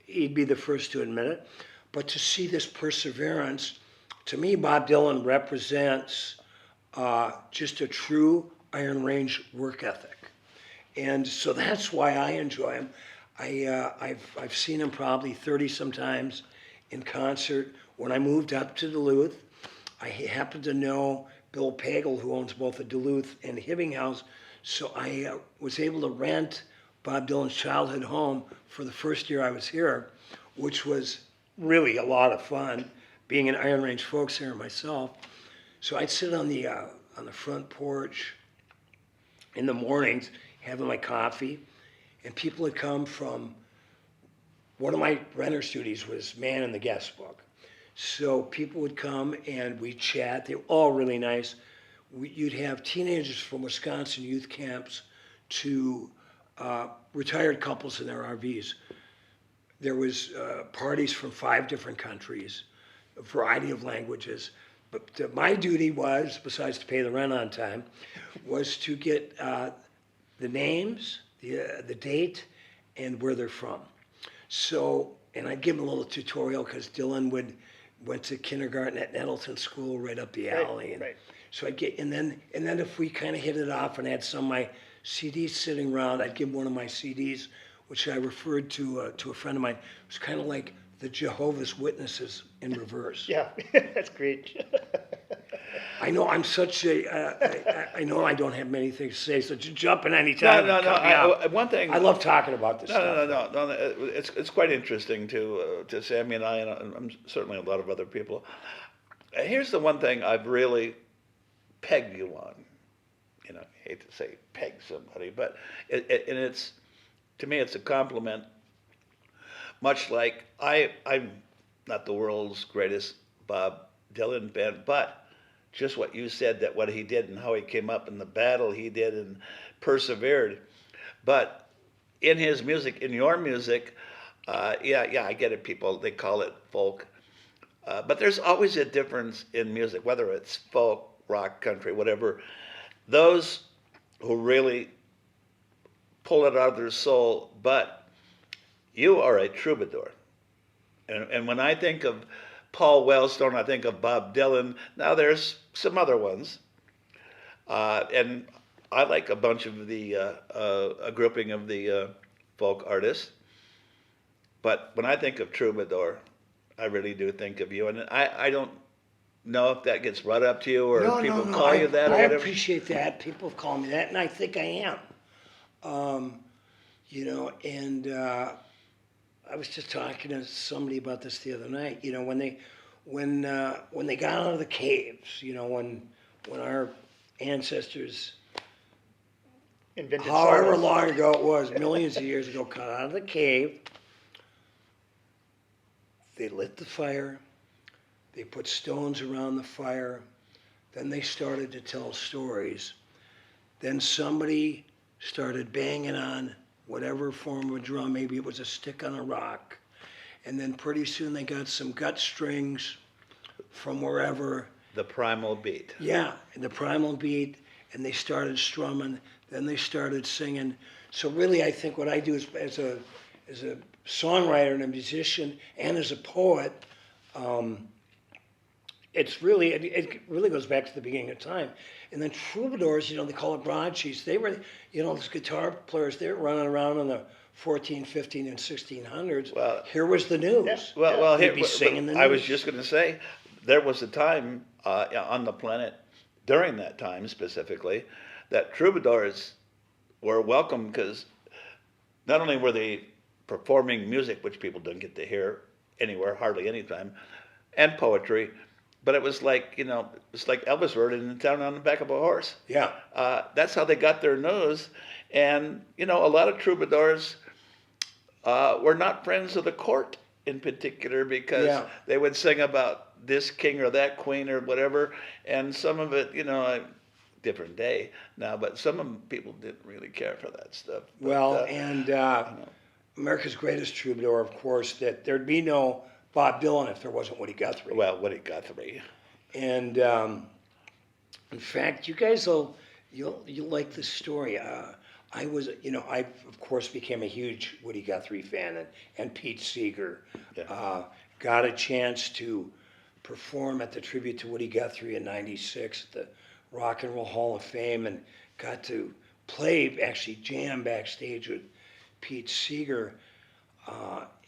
He'd be the first to admit it. But to see this perseverance, to me, Bob Dylan represents just a true Iron Range work ethic. And so that's why I enjoy him. I've seen him probably 30 sometimes in concert. When I moved up to Duluth, I happened to know Bill Pagel, who owns both the Duluth and Hibbing House. So I was able to rent Bob Dylan's childhood home for the first year I was here, which was really a lot of fun being an Iron Range folk singer myself, so I'd sit on the front porch in the mornings having my coffee, and people would come from, one of my renters' duties was man in the guest book. So people would come and we'd chat. They were all really nice. You'd have teenagers from Wisconsin youth camps to retired couples in their RVs. There was parties from 5 different countries, a variety of languages. But my duty was, besides to pay the rent on time, was to get the names, the date, and where they're from. So, and I'd give them a little tutorial because Dylan went to kindergarten at Nettleton School right up the alley. And right. so I'd get, and then if we kind of hit it off and had some of my CDs sitting around, I'd give one of my CDs, which I referred to a friend of mine. It was kind of like the Jehovah's Witnesses in reverse. Yeah, that's great. I know I'm such a, I know I don't have many things to say, so just jump in any time. No. and cut me off. One thing. I love talking about this stuff. No. It's quite interesting to Sammy and I, and certainly a lot of other people. Here's the one thing I've really pegged you on. You know, I hate to say peg somebody, but it's to me it's a compliment. Much like I'm not the world's greatest Bob Dylan fan, but just what you said, that what he did and how he came up in the battle he did and persevered. But in his music, in your music, yeah, I get it, people, they call it folk. But there's always a difference in music, whether it's folk, rock, country, whatever. Those who really pull it out of their soul, but you are a troubadour. And when I think of Paul Wellstone, I think of Bob Dylan. Now there's some other ones. And I like a bunch of a grouping of the folk artists. But when I think of troubadour, I really do think of you. And I don't know if that gets brought up to you or people call you that or I whatever. appreciate that. People have called me that, and I think I am. You know, and I was just talking to somebody about this the other night. You know, when they got out of the caves, you know, when our ancestors, Invented however sawdust. long ago it was, millions of years ago, got out of the cave, they lit the fire, they put stones around the fire, then they started to tell stories. Then somebody started banging on whatever form of a drum, maybe it was a stick on a rock. And then pretty soon they got some gut strings from wherever. The primal beat. Yeah, the primal beat, and they started strumming, then they started singing. So really I think what I do is, as a songwriter and a musician and as a poet, it really goes back to the beginning of time. And then troubadours, you know, they call it broadsheets. They were, you know, those guitar players, they were running around in the 14, 15, and 1600s. Well, here was the news. Yeah. Well, they'd be singing the news. I was just going to say, there was a time on the planet, during that time specifically, that troubadours were welcome because not only were they performing music, which people didn't get to hear anywhere, hardly any time, and poetry, but it was like, you know, it's like Elvis rode in town on the back of a horse. Yeah. That's how they got their news. And, you know, a lot of troubadours were not friends of the court in particular because they would sing about this king or that queen or whatever. And some of it, you know, different day now, but some people didn't really care for that stuff. But, Well, America's greatest troubadour, of course, that there'd be no Bob Dylan if there wasn't Woody Guthrie. Well, Woody Guthrie. And in fact, you guys you'll like this story. I was, you know, I of course became a huge Woody Guthrie fan and Pete Seeger. Yeah. Got a chance to perform at the tribute to Woody Guthrie in '96 at the Rock and Roll Hall of Fame, and got to play, actually jam backstage with Pete Seeger.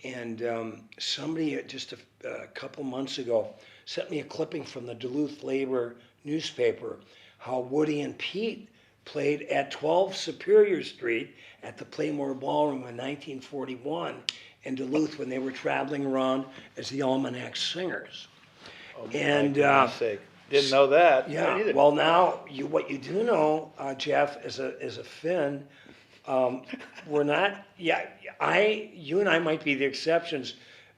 And somebody just a couple months ago sent me a clipping from the Duluth Labor newspaper, how Woody and Pete played at 12 Superior Street at the Playmore Ballroom in 1941 in Duluth when they were traveling around as the Almanac Singers. And For goodness sake. Didn't know that. yeah, well now what you do know, Jeff, as a Finn, we're not. Yeah, you and I might be the exceptions.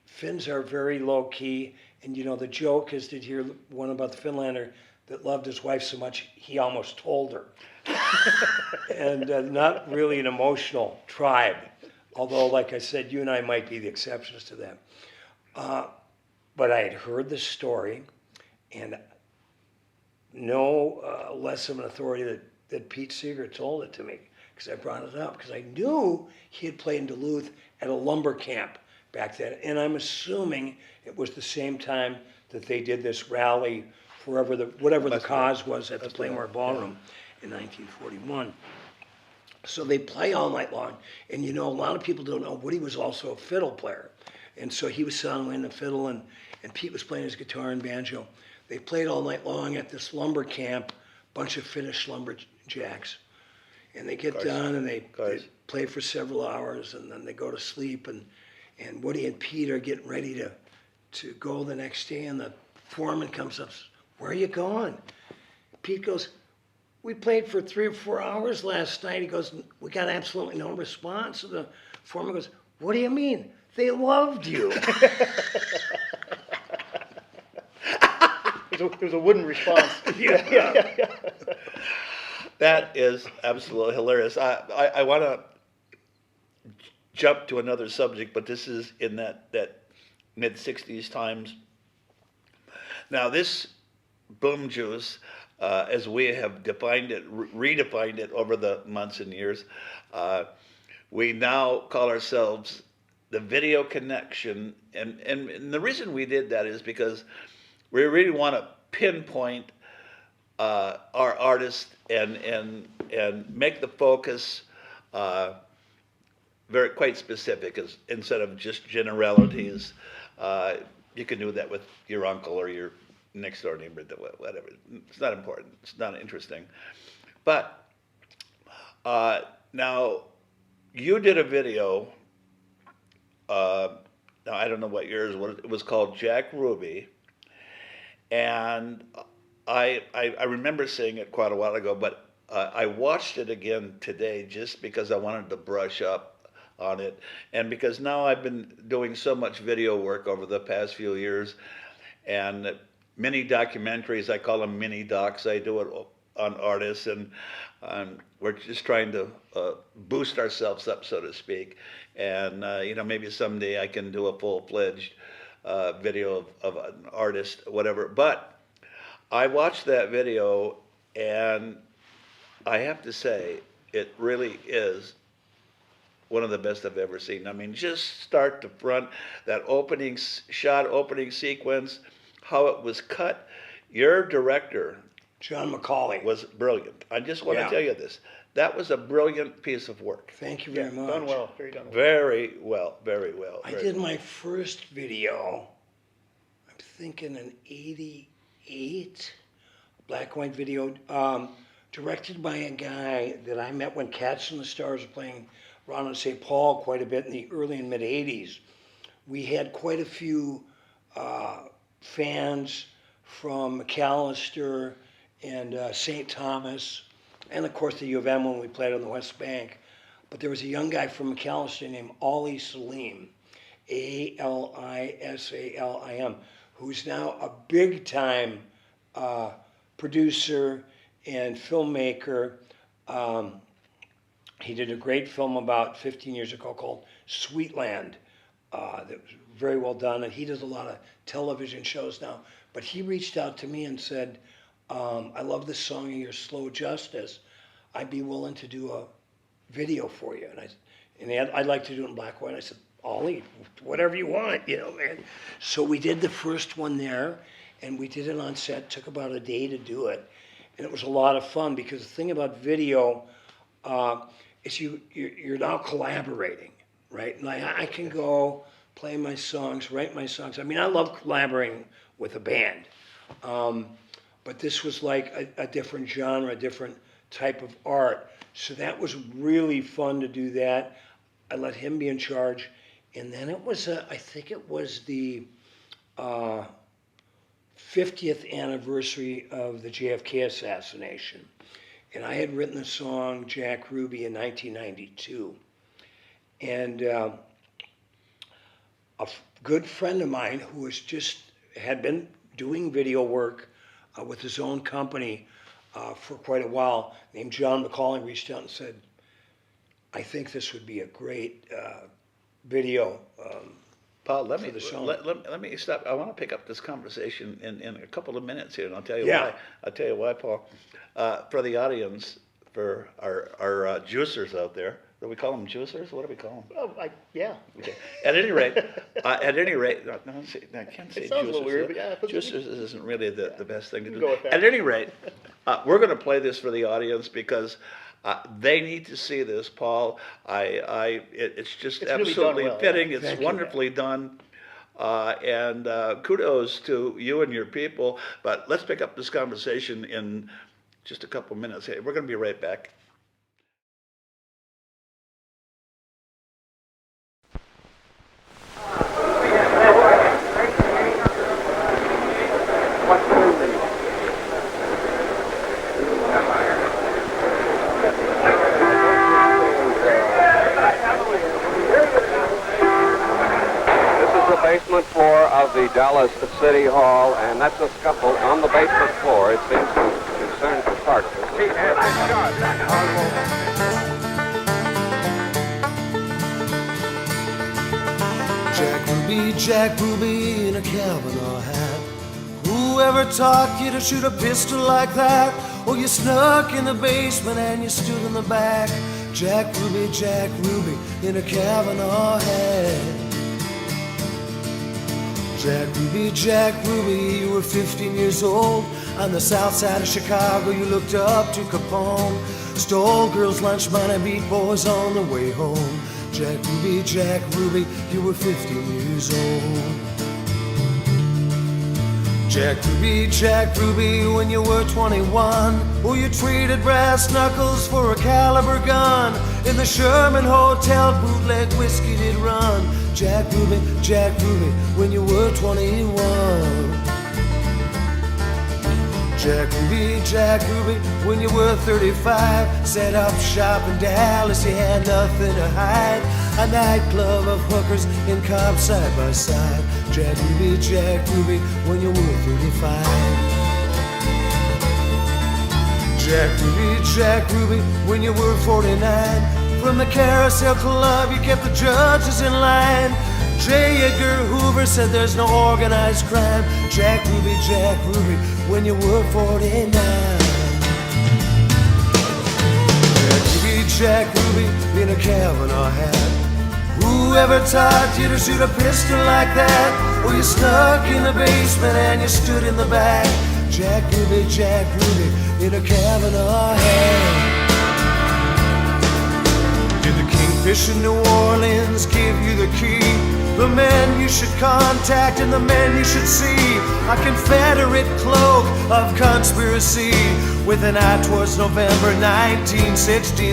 Finns are very low key, and the joke is, did you hear one about the Finlander that loved his wife so much he almost told her, and not really an emotional tribe. Although, like I said, you and I might be the exceptions to that. But I had heard the story, and no less of an authority that Pete Seeger told it to me, because I brought it up, because I knew he had played in Duluth at a lumber camp back then, and I'm assuming it was the same time that they did this rally for whatever the cause was at the Playmore Ballroom in 1941. So they play all night long, and a lot of people don't know, Woody was also a fiddle player, and so he was soloing the fiddle, and Pete was playing his guitar and banjo. They played all night long at this lumber camp, bunch of Finnish lumberjacks, and they get done and they play for several hours, and then they go to sleep, and Woody and Pete are getting ready to go the next day, and the foreman comes up, "Where are you going?" Pete goes, "We played for 3 or 4 hours last night." He goes, "We got absolutely no response." And the foreman goes, "What do you mean? They loved you." There's a wooden response. Yeah. That is absolutely hilarious. I want to jump to another subject, but this is in that mid-'60s times. Now, this boom juice, as we have defined it, redefined it over the months and years, we now call ourselves the Video Connection. And the reason we did that is because we really want to pinpoint our artists and make the focus quite specific, instead of just generalities. You can do that with your uncle or your next door neighbor, whatever. It's not important. It's not interesting. But now you did a video. Now I don't know what yours was. It was called Jack Ruby, and I remember seeing it quite a while ago, but I watched it again today just because I wanted to brush up on it, and because now I've been doing so much video work over the past few years, and mini documentaries, I call them mini docs. I do it on artists, and we're just trying to boost ourselves up, so to speak. And maybe someday I can do a full-fledged video of an artist, whatever. But I watched that video, and I have to say, it really is one of the best I've ever seen. I mean, just start to front, that opening shot, opening sequence, how it was cut. Your director, John McCauley, was brilliant. I just want to tell you this. That was a brilliant piece of work. Thank you very much. Done well. Very done well. Very well, very well. I did my first video, I'm thinking in '88, black and white video, directed by a guy that I met when Cats and the Stars were playing around in St. Paul quite a bit in the early and mid '80s. We had quite a few fans from McAllister and St. Thomas, and of course the U of M when we played on the West Bank. But there was a young guy from McAllister named Ali Salim, Alisalim, who's now a big time producer and filmmaker. He did a great film about 15 years ago called Sweetland that was very well done, and he does a lot of television shows now. But he reached out to me and said, I love this song of yours, Slow Justice. I'd be willing to do a video for you. And I'd like to do it in black and white. I said, Ollie, whatever you want, man. So we did the first one there, and we did it on set. Took about a day to do it. And it was a lot of fun, because the thing about video is you're now collaborating, right? And I can go play my songs, write my songs. I mean, I love collaborating with a band. But this was like a different genre, a different type of art. So that was really fun to do that. I let him be in charge. And then it was, I think it was the 50th anniversary of the JFK assassination. And I had written the song Jack Ruby in 1992. And good friend of mine who had been doing video work with his own company for quite a while, named John McCauley, reached out and said, I think this would be a great video. Paul, let for me the song. let me stop. I want to pick up this conversation in a couple of minutes here, and I'll tell you Yeah. why. I'll tell you why, Paul. For the audience, for our juicers out there, do we call them juicers? What do we call them? Oh, yeah. Okay. At any rate, I can't say It sounds a little juicers. weird, but yeah, that's what you Juicers isn't really the best thing to do. go with that. At any rate, we're going to play this for the audience because they need to see this, Paul. It's just It's really done absolutely well, fitting. yeah. It's Thank you. wonderfully done. And kudos to you and your people. But let's pick up this conversation in just a couple minutes. Hey, we're going to be right back. This is the basement floor of the Dallas City Hall, and that's a scuffle on the basement floor. It seems to concern photographers. Jack Ruby in a Kavanaugh hat. Whoever taught you to shoot a pistol like that? Oh, you snuck in the basement and you stood in the back. Jack Ruby in a Kavanaugh hat. Jack Ruby, you were 15 years old. On the south side of Chicago, you looked up to Capone. Stole girls' lunch money, beat boys on the way home. Jack Ruby, you were 15 years old. Jack Ruby, when you were 21, oh, you traded brass knuckles for a caliber gun. In the Sherman Hotel, bootleg whiskey did run. Jack Ruby, when you were 21. Jack Ruby, when you were 35, set up shop in Dallas, you had nothing to hide. A nightclub of hookers and cops side by side. Jack Ruby, when you were 35. Jack Ruby, when you were 49. From the Carousel Club, you kept the judges in line. J. Edgar Hoover said there's no organized crime. Jack Ruby, when you were 49. Jack Ruby in a Kavanaugh hat. Whoever taught you to shoot a pistol like that? Oh, you snuck in the basement and you stood in the back. Jack Ruby in a Kavanaugh hat. Did the Kingfish in New Orleans give you the key? The men you should contact and the men you should see. A Confederate cloak of conspiracy with an eye towards November 1963.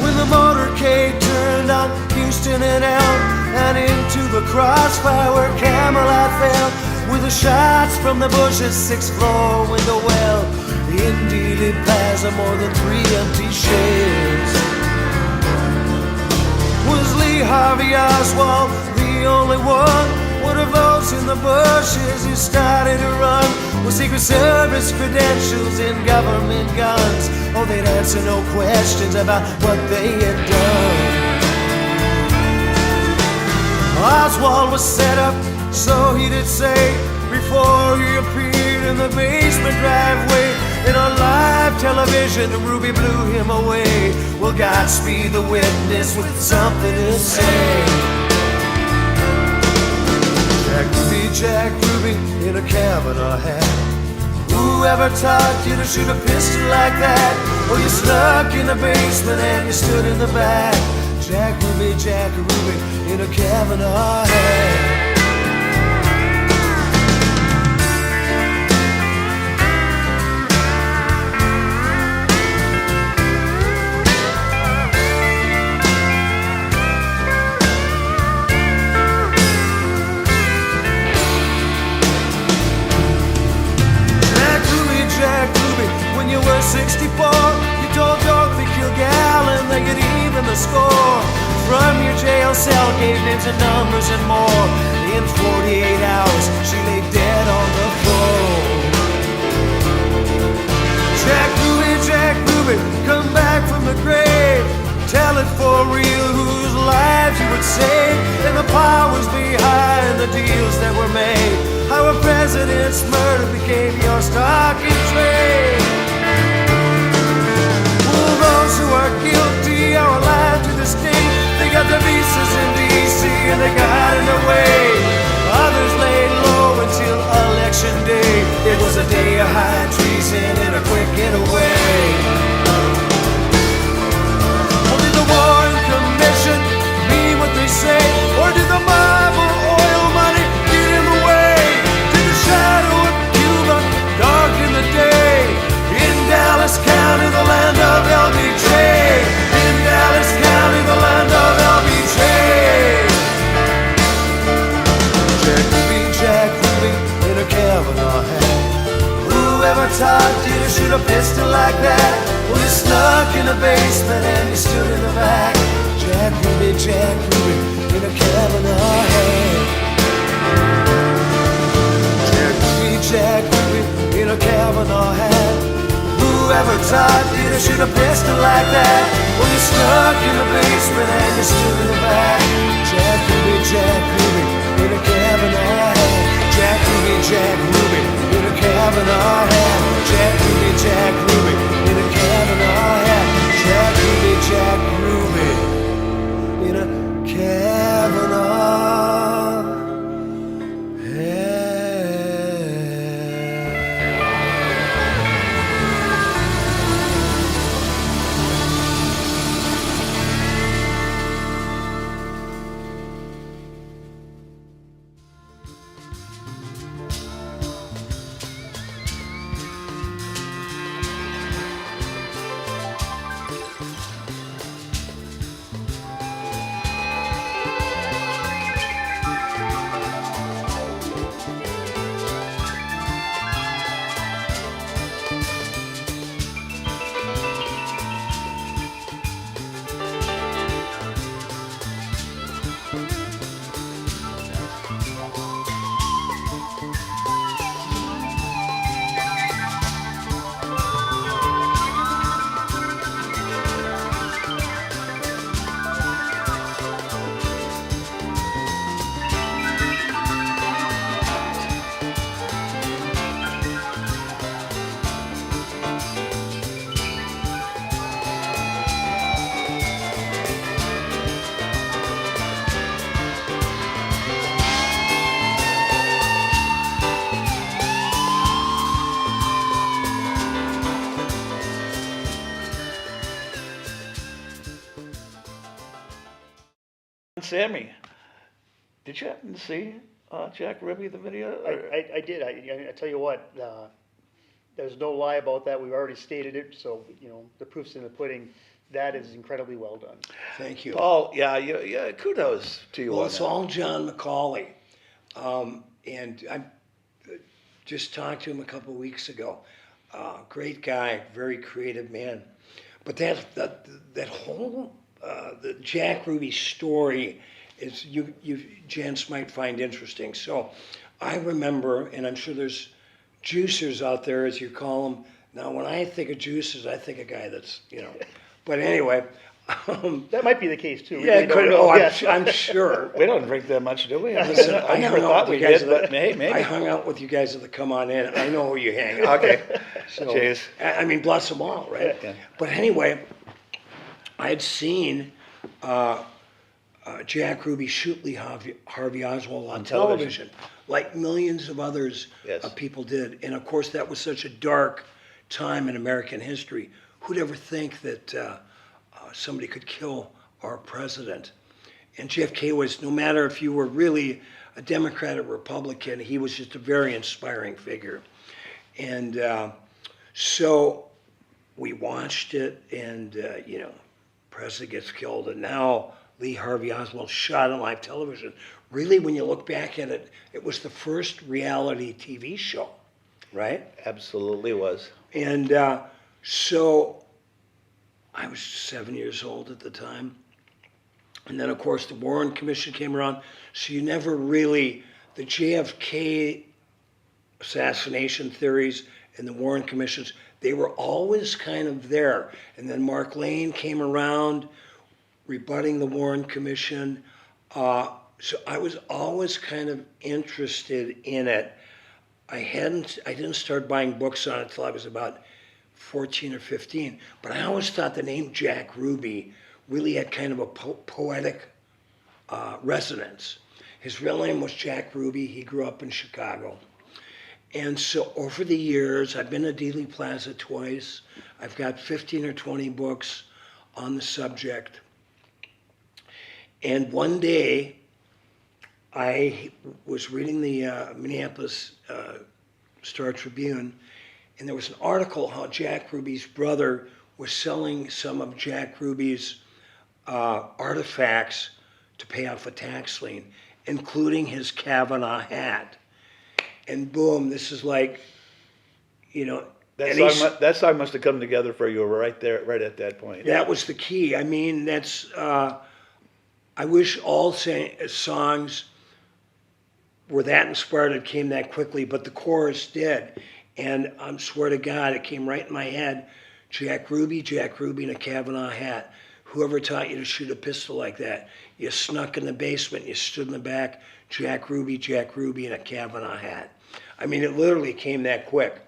When the motorcade turned on Houston and Elm and into the crossfire where Camelot fell, with the shots from the Bush's sixth floor window well, in Dealey Plaza more than 3 empty shells. Was Lee Harvey Oswald the only one? What of those in the bushes who started to run? Was Secret Service credentials in government guns? Oh, they'd answer no questions about what they had done. Oswald was set up, so he did say, before he appeared in the basement driveway. And on live television, Ruby blew him away. Well, Godspeed the witness with something to say. Jack Ruby in a Kavanaugh hat. Whoever taught you to shoot a pistol like that? Oh, you snuck in the basement and you stood in the back. Jack Ruby in a Kavanaugh hat. from your jail cell, gave names and numbers and more. In 48 hours, she lay dead on the floor. Jack Ruby, come back from the grave. Tell it for real, whose lives you would save, and the powers behind the deals that were made. How a president's murder became your stock in trade. Well, those who are guilty are alive to this day. They got their visas in D.C. and they got in their way. Others laid low until election day. It was a day of high treason and a quick getaway. Well, did the Warren Commission mean what they say, or did the mob or oil money get in the way? Did the shadow of Cuba darken the day? In Dallas County, the land of LBJ. In Dallas County, the land of LBJ. Jack Ruby in a Kavanaugh hat. Whoever taught you to shoot a pistol like that? Well, you snuck in the basement and you stood in the back. Jack Ruby in a Kavanaugh hat. Jack Ruby in a Kavanaugh hat. Whoever taught you to shoot a pistol like that? Well, you snuck in the basement and you stood in the back. Jack Ruby in a Kavanaugh hat. Jack Ruby in a Kavanaugh hat. Jack Ruby in a Kavanaugh hat. Jack Ruby in a Kavanaugh hat. Sammy, did you happen to see Jack Ruby, the video? I did. I tell you what, there's no lie about that. We've already stated it, so the proof's in the pudding. That is incredibly well done. Thank you. Paul, yeah, kudos to you. Well, on it's that. all John McCauley. And I just talked to him a couple of weeks ago. Great guy, very creative man. But that whole the Jack Ruby story is you gents might find interesting. So I remember, and I'm sure there's juicers out there, as you call them. Now, when I think of juicers, I think a guy that's But anyway. That might be the case too. Yeah, really I'm sure. We don't drink that much, do we? Listen, I never thought we did, but maybe. I hung out with you guys at the Come On In. I know who you hang out with. Okay. So, Jeez. I mean, bless them all, right? Yeah. But anyway, I had seen Jack Ruby shoot Lee Harvey Oswald on television, like millions of others people did. And of course, that was such a dark time in American history. Who'd ever think that somebody could kill our president? And JFK was, no matter if you were really a Democrat or Republican, he was just a very inspiring figure. And so we watched it, and president gets killed, and now Lee Harvey Oswald shot on live television. Really, when you look back at it, it was the first reality TV show, right? Absolutely was. And so I was 7 years old at the time, And then, of course, the Warren Commission came around. So you never really, the JFK assassination theories and the Warren Commissions, they were always kind of there. And then Mark Lane came around, rebutting the Warren Commission. So I was always kind of interested in it. I didn't start buying books on it until I was about 14 or 15. But I always thought the name Jack Ruby really had kind of a poetic resonance. His real name was Jack Ruby. He grew up in Chicago. And so over the years, I've been to Dealey Plaza twice. I've got 15 or 20 books on the subject. And one day, I was reading the Minneapolis Star Tribune, and there was an article how Jack Ruby's brother was selling some of Jack Ruby's artifacts to pay off a tax lien, including his Kavanaugh hat. And boom, this is like, you know. That song must have come together for you right there, right at that point. That was the key. I mean, that's, I wish all songs were that inspired, it came that quickly, but the chorus did. And I swear to God, it came right in my head. Jack Ruby in a Kavanaugh hat. Whoever taught you to shoot a pistol like that? You snuck in the basement, you stood in the back, Jack Ruby in a Kavanaugh hat. I mean, it literally came that quick.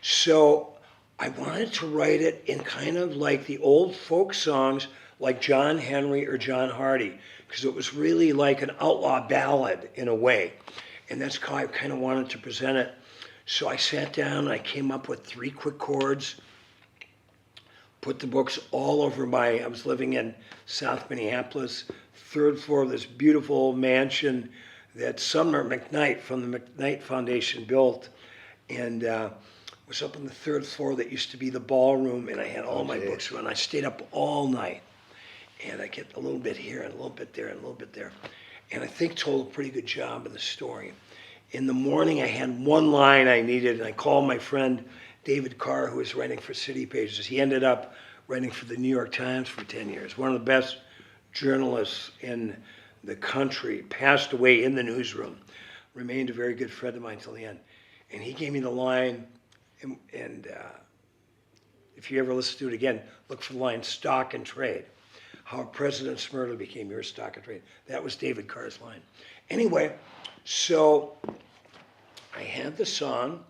So I wanted to write it in kind of like the old folk songs like John Henry or John Hardy, because it was really like an outlaw ballad in a way. And that's how I kind of wanted to present it. So I sat down, I came up with 3 quick chords, put the books all over I was living in South Minneapolis, 3rd floor of this beautiful mansion that Sumner McKnight from the McKnight Foundation built. And was up on the 3rd floor that used to be the ballroom, and I had all my books around. I stayed up all night. And I get a little bit here and a little bit there and a little bit there. And I think told a pretty good job of the story. In the morning, I had one line I needed, and I called my friend David Carr, who was writing for City Pages. He ended up writing for the New York Times for 10 years, one of the best journalists in the country, passed away in the newsroom, remained a very good friend of mine till the end. And he gave me the line, and if you ever listen to it again, look for the line, stock and trade. How President Smyrna became your stock and trade. That was David Carr's line. Anyway, so I had the song,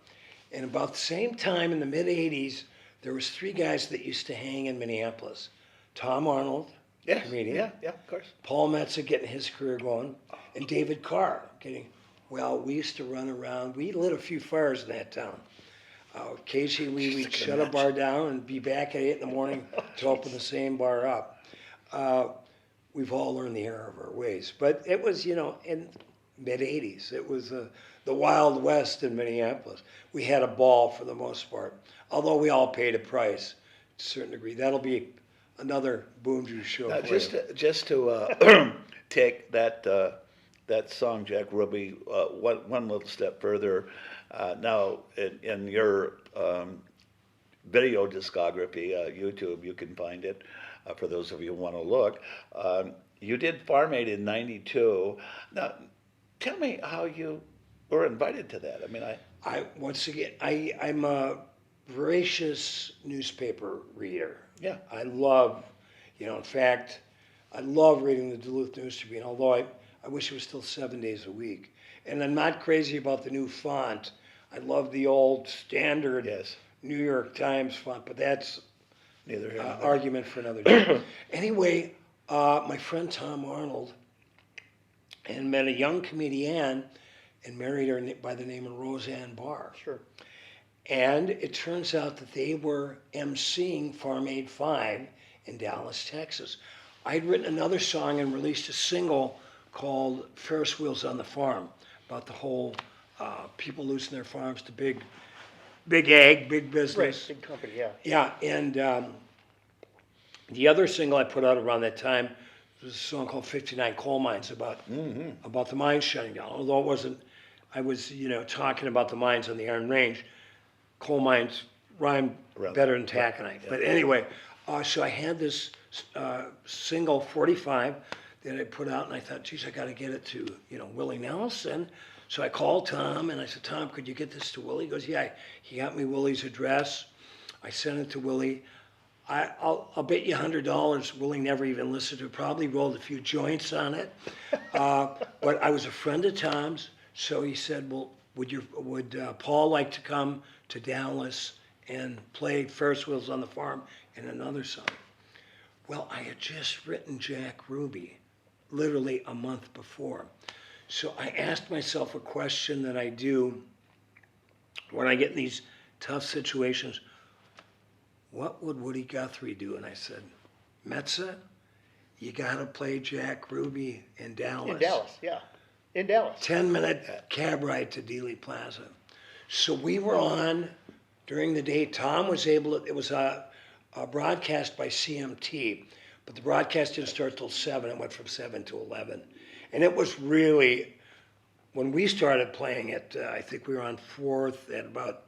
and about the same time in the mid-'80s, there was 3 guys that used to hang in Minneapolis. Tom Arnold, comedian. Yeah, of course. Paul Metsa getting his career going, and David Carr we used to run around. We lit a few fires in that town. Occasionally we'd shut a bar down and be back at 8 in the morning to open the same bar up. We've all learned the error of our ways. But it was, in mid-'80s. It was the Wild West in Minneapolis. We had a ball for the most part, although we all paid a price to a certain degree. That'll be another Boom Juice show. Now, for just to take that song, Jack Ruby, one little step further. Now, in your video discography, YouTube, you can find it. For those of you who want to look, you did Farm Aid in '92. Now, tell me how you were invited to that. I mean, I'm a voracious newspaper reader. Yeah. I love, in fact, I love reading the Duluth News Tribune, although I wish it was still 7 days a week. And I'm not crazy about the new font. I love the old standard New York Times font, but that's neither here nor there. Argument for another day. Anyway, my friend Tom Arnold and met a young comedian and married her by the name of Roseanne Barr. Sure. And it turns out that they were emceeing Farm Aid 5 in Dallas, Texas. I'd written another song and released a single called Ferris Wheels on the Farm about the whole people losing their farms to big ag, big business. Right, big company, yeah. Yeah, and the other single I put out around that time was a song called 59 Coal Mines about the mines shutting down. Although it wasn't, I was, talking about the mines on the Iron Range. Coal mines rhyme better than taconite. Yeah. But anyway, so I had this single 45 that I put out, and I thought, geez, I got to get it to, Willie Nelson. So I called Tom, and I said, Tom, could you get this to Willie? He goes, yeah. He got me Willie's address. I sent it to Willie. I'll bet you $100 Willie never even listened to it, probably rolled a few joints on it. But I was a friend of Tom's, so he said, well, would Paul like to come to Dallas and play Ferris Wheels on the Farm and another song? Well, I had just written Jack Ruby literally a month before. So I asked myself a question that I do when I get in these tough situations. What would Woody Guthrie do? And I said, Metsa, you got to play Jack Ruby in Dallas. In Dallas, yeah. In Dallas. 10-minute cab ride to Dealey Plaza. So we were on during the day. Tom was able to, it was a broadcast by CMT, but the broadcast didn't start till 7. It went from 7 to 11. And it was really, when we started playing it, I think we were on 4th at about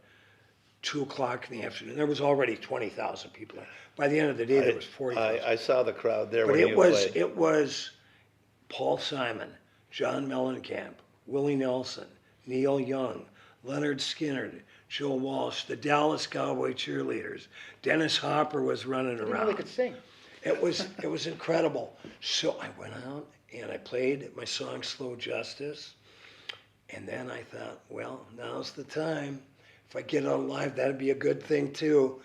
2 o'clock in the afternoon. There was already 20,000 people. By the end of the day, there was 40,000. I saw the crowd there But when you played. it was Paul Simon, John Mellencamp, Willie Nelson, Neil Young, Leonard Skinner, Joe Walsh, the Dallas Cowboy Cheerleaders. Dennis Hopper was running I didn't know around. they could sing. It was incredible. So I went out and I played my song Slow Justice. And then I thought, well, now's the time. If I get out alive, that'd be a good thing too.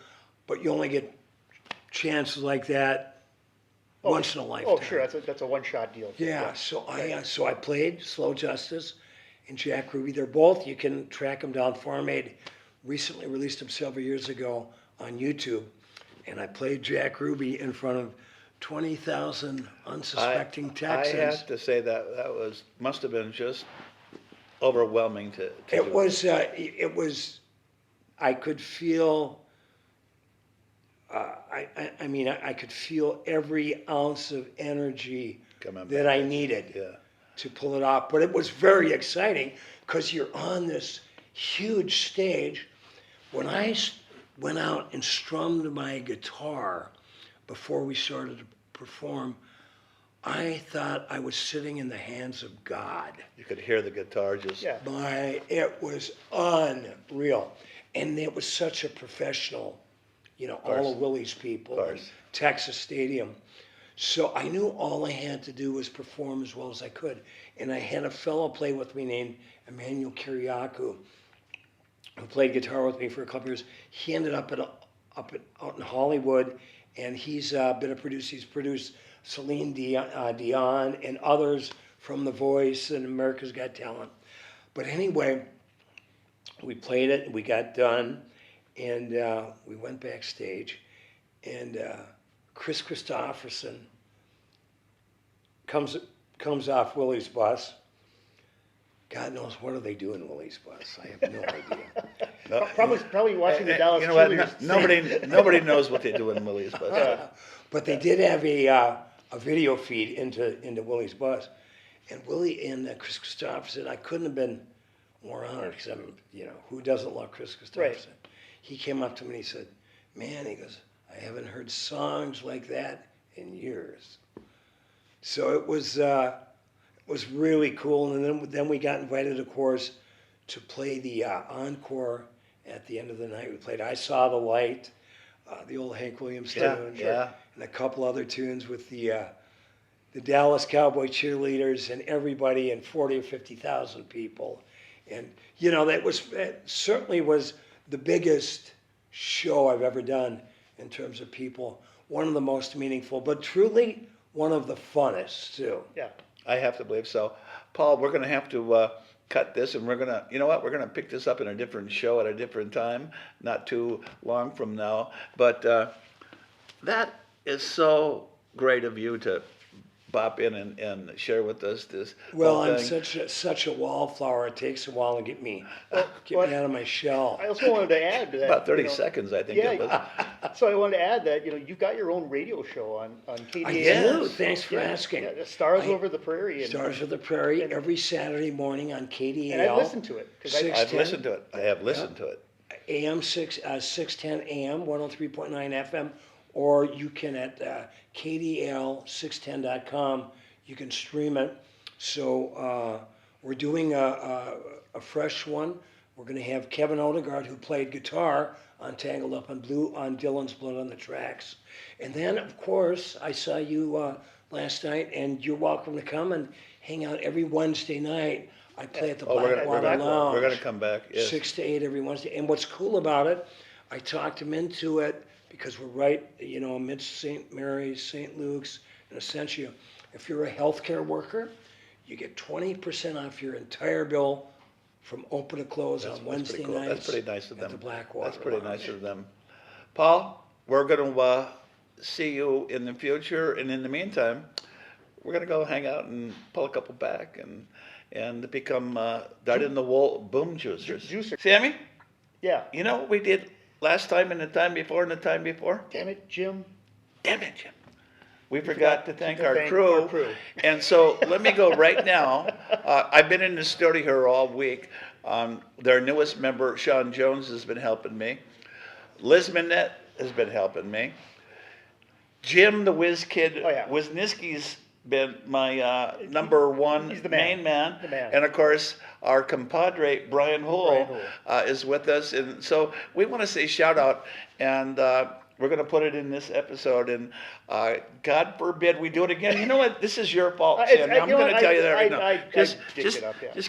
But you only get chances like that once in a lifetime. Oh, sure, that's a one-shot deal. Yeah, so I played Slow Justice and Jack Ruby. They're both, you can track them down. Farm Aid recently released them several years ago on YouTube. And I played Jack Ruby in front of 20,000 unsuspecting Texans. I have to say that must have been just overwhelming to It do. was, I could feel, I could feel every ounce of energy Coming that back. I needed Yeah. to pull it off. But it was very exciting because you're on this huge stage. When I went out and strummed my guitar before we started to perform, I thought I was sitting in the hands of God. You could hear the guitar just. Yeah. It was unreal. And it was such a professional, all of Willie's people, Of course. Texas Stadium. So I knew all I had to do was perform as well as I could. And I had a fellow play with me named Emmanuel Kiriakou, who played guitar with me for a couple years. He ended up out in Hollywood, and he's been a producer. He's produced Celine Dion and others from The Voice and America's Got Talent. But anyway, we played it, we got done, and we went backstage, and Chris Christopherson comes off Willie's bus. God knows what do they do in Willie's bus. I have no idea. Probably watching the Dallas You know what? cheerleaders sing. Nobody knows what they do in Willie's bus. But they did have a video feed into Willie's bus. And Willie and Chris Christopherson, I couldn't have been more honored because who doesn't love Chris Christopherson? Right. He came up to me and he said, man, he goes, I haven't heard songs like that in years. So it was really cool. And then we got invited, of course, to play the encore at the end of the night. We played I Saw the Light, the old Hank Williams tune, yeah. and a couple other tunes with the Dallas Cowboy Cheerleaders and everybody, and 40 or 50,000 people. And, that certainly was the biggest show I've ever done in terms of people. One of the most meaningful, but truly one of the funnest, too. Yeah. I have to believe so. Paul, we're going to have to cut this, and we're going to, we're going to pick this up in a different show at a different time, not too long from now. But that is so great of you to bop in and share with us this. Well, whole I'm thing. such a wallflower. It takes a while to get me out of my shell. I also wanted to add to that. About 30 seconds, I think it was. So I wanted to add that you've got your own radio show on KDAL. I do. Thanks for asking. Yeah, the Stars Over the Prairie. And, Stars of the Prairie every Saturday morning on KDAL. and I've listened to it. 'cause I've listened to it. I have listened to it. AM 610 AM 103.9 FM, or you can at KDL610.com. You can stream it. So we're doing a fresh one. We're going to have Kevin Odegaard, who played guitar on Tangled Up on Blue, on Dylan's Blood on the Tracks. And then, of course, I saw you last night, and you're welcome to come and hang out every Wednesday night. I play at the Blackwater Lounge. We're going to come back. Yes. 6 to 8 every Wednesday. And what's cool about it, I talked him into it because we're right, amidst St. Mary's, St. Luke's, and Essentia. If you're a healthcare worker, you get 20% off your entire bill from open to close on Wednesday nights. That's pretty nice of them. At the Blackwater That's pretty Lounge. nice of them. Paul, we're going to see you in the future, and in the meantime, we're going to go hang out and pull a couple back and become dyed-in-the-wool boom juicers. Juicer. Sammy, Yeah. you know what we did last time and the time before and the time before? Damn it, Jim. Damn it, Jim. We forgot to thank our thank crew. our crew. And so let me go right now. I've been in the studio here all week. Their newest member, Sean Jones, has been helping me. Liz Minette has been helping me. Jim, the Whiz Kid, Wisniewski's been my number one He's the man. main man. The man. And of course, our compadre, Brian Hull, is with us. And so we want to say shout out, and we're going to put it in this episode. And God forbid we do it again. You know what? This is your fault, Sam. I'm going to tell you that right now. Just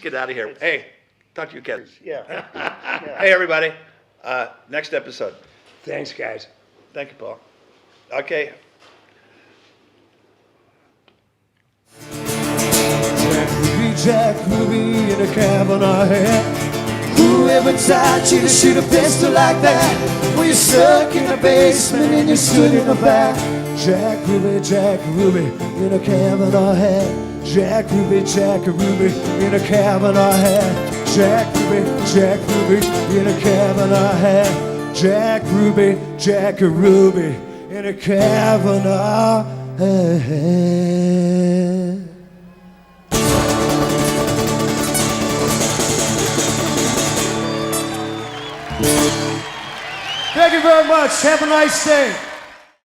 get out of here. Hey, talk to you kids. Yeah. Hey, everybody. Next episode. Thanks, guys. Thank you, Paul. Okay. Jack Ruby in a Kavanaugh hat. Whoever taught you to shoot a pistol like that? Well, you're stuck in a basement and you stood in the back. Jack Ruby in a Kavanaugh hat. Jack Ruby in a Kavanaugh hat. Jack Ruby in a Kavanaugh hat. Jack Ruby in a Kavanaugh hat. Thank you very much. Have a nice day.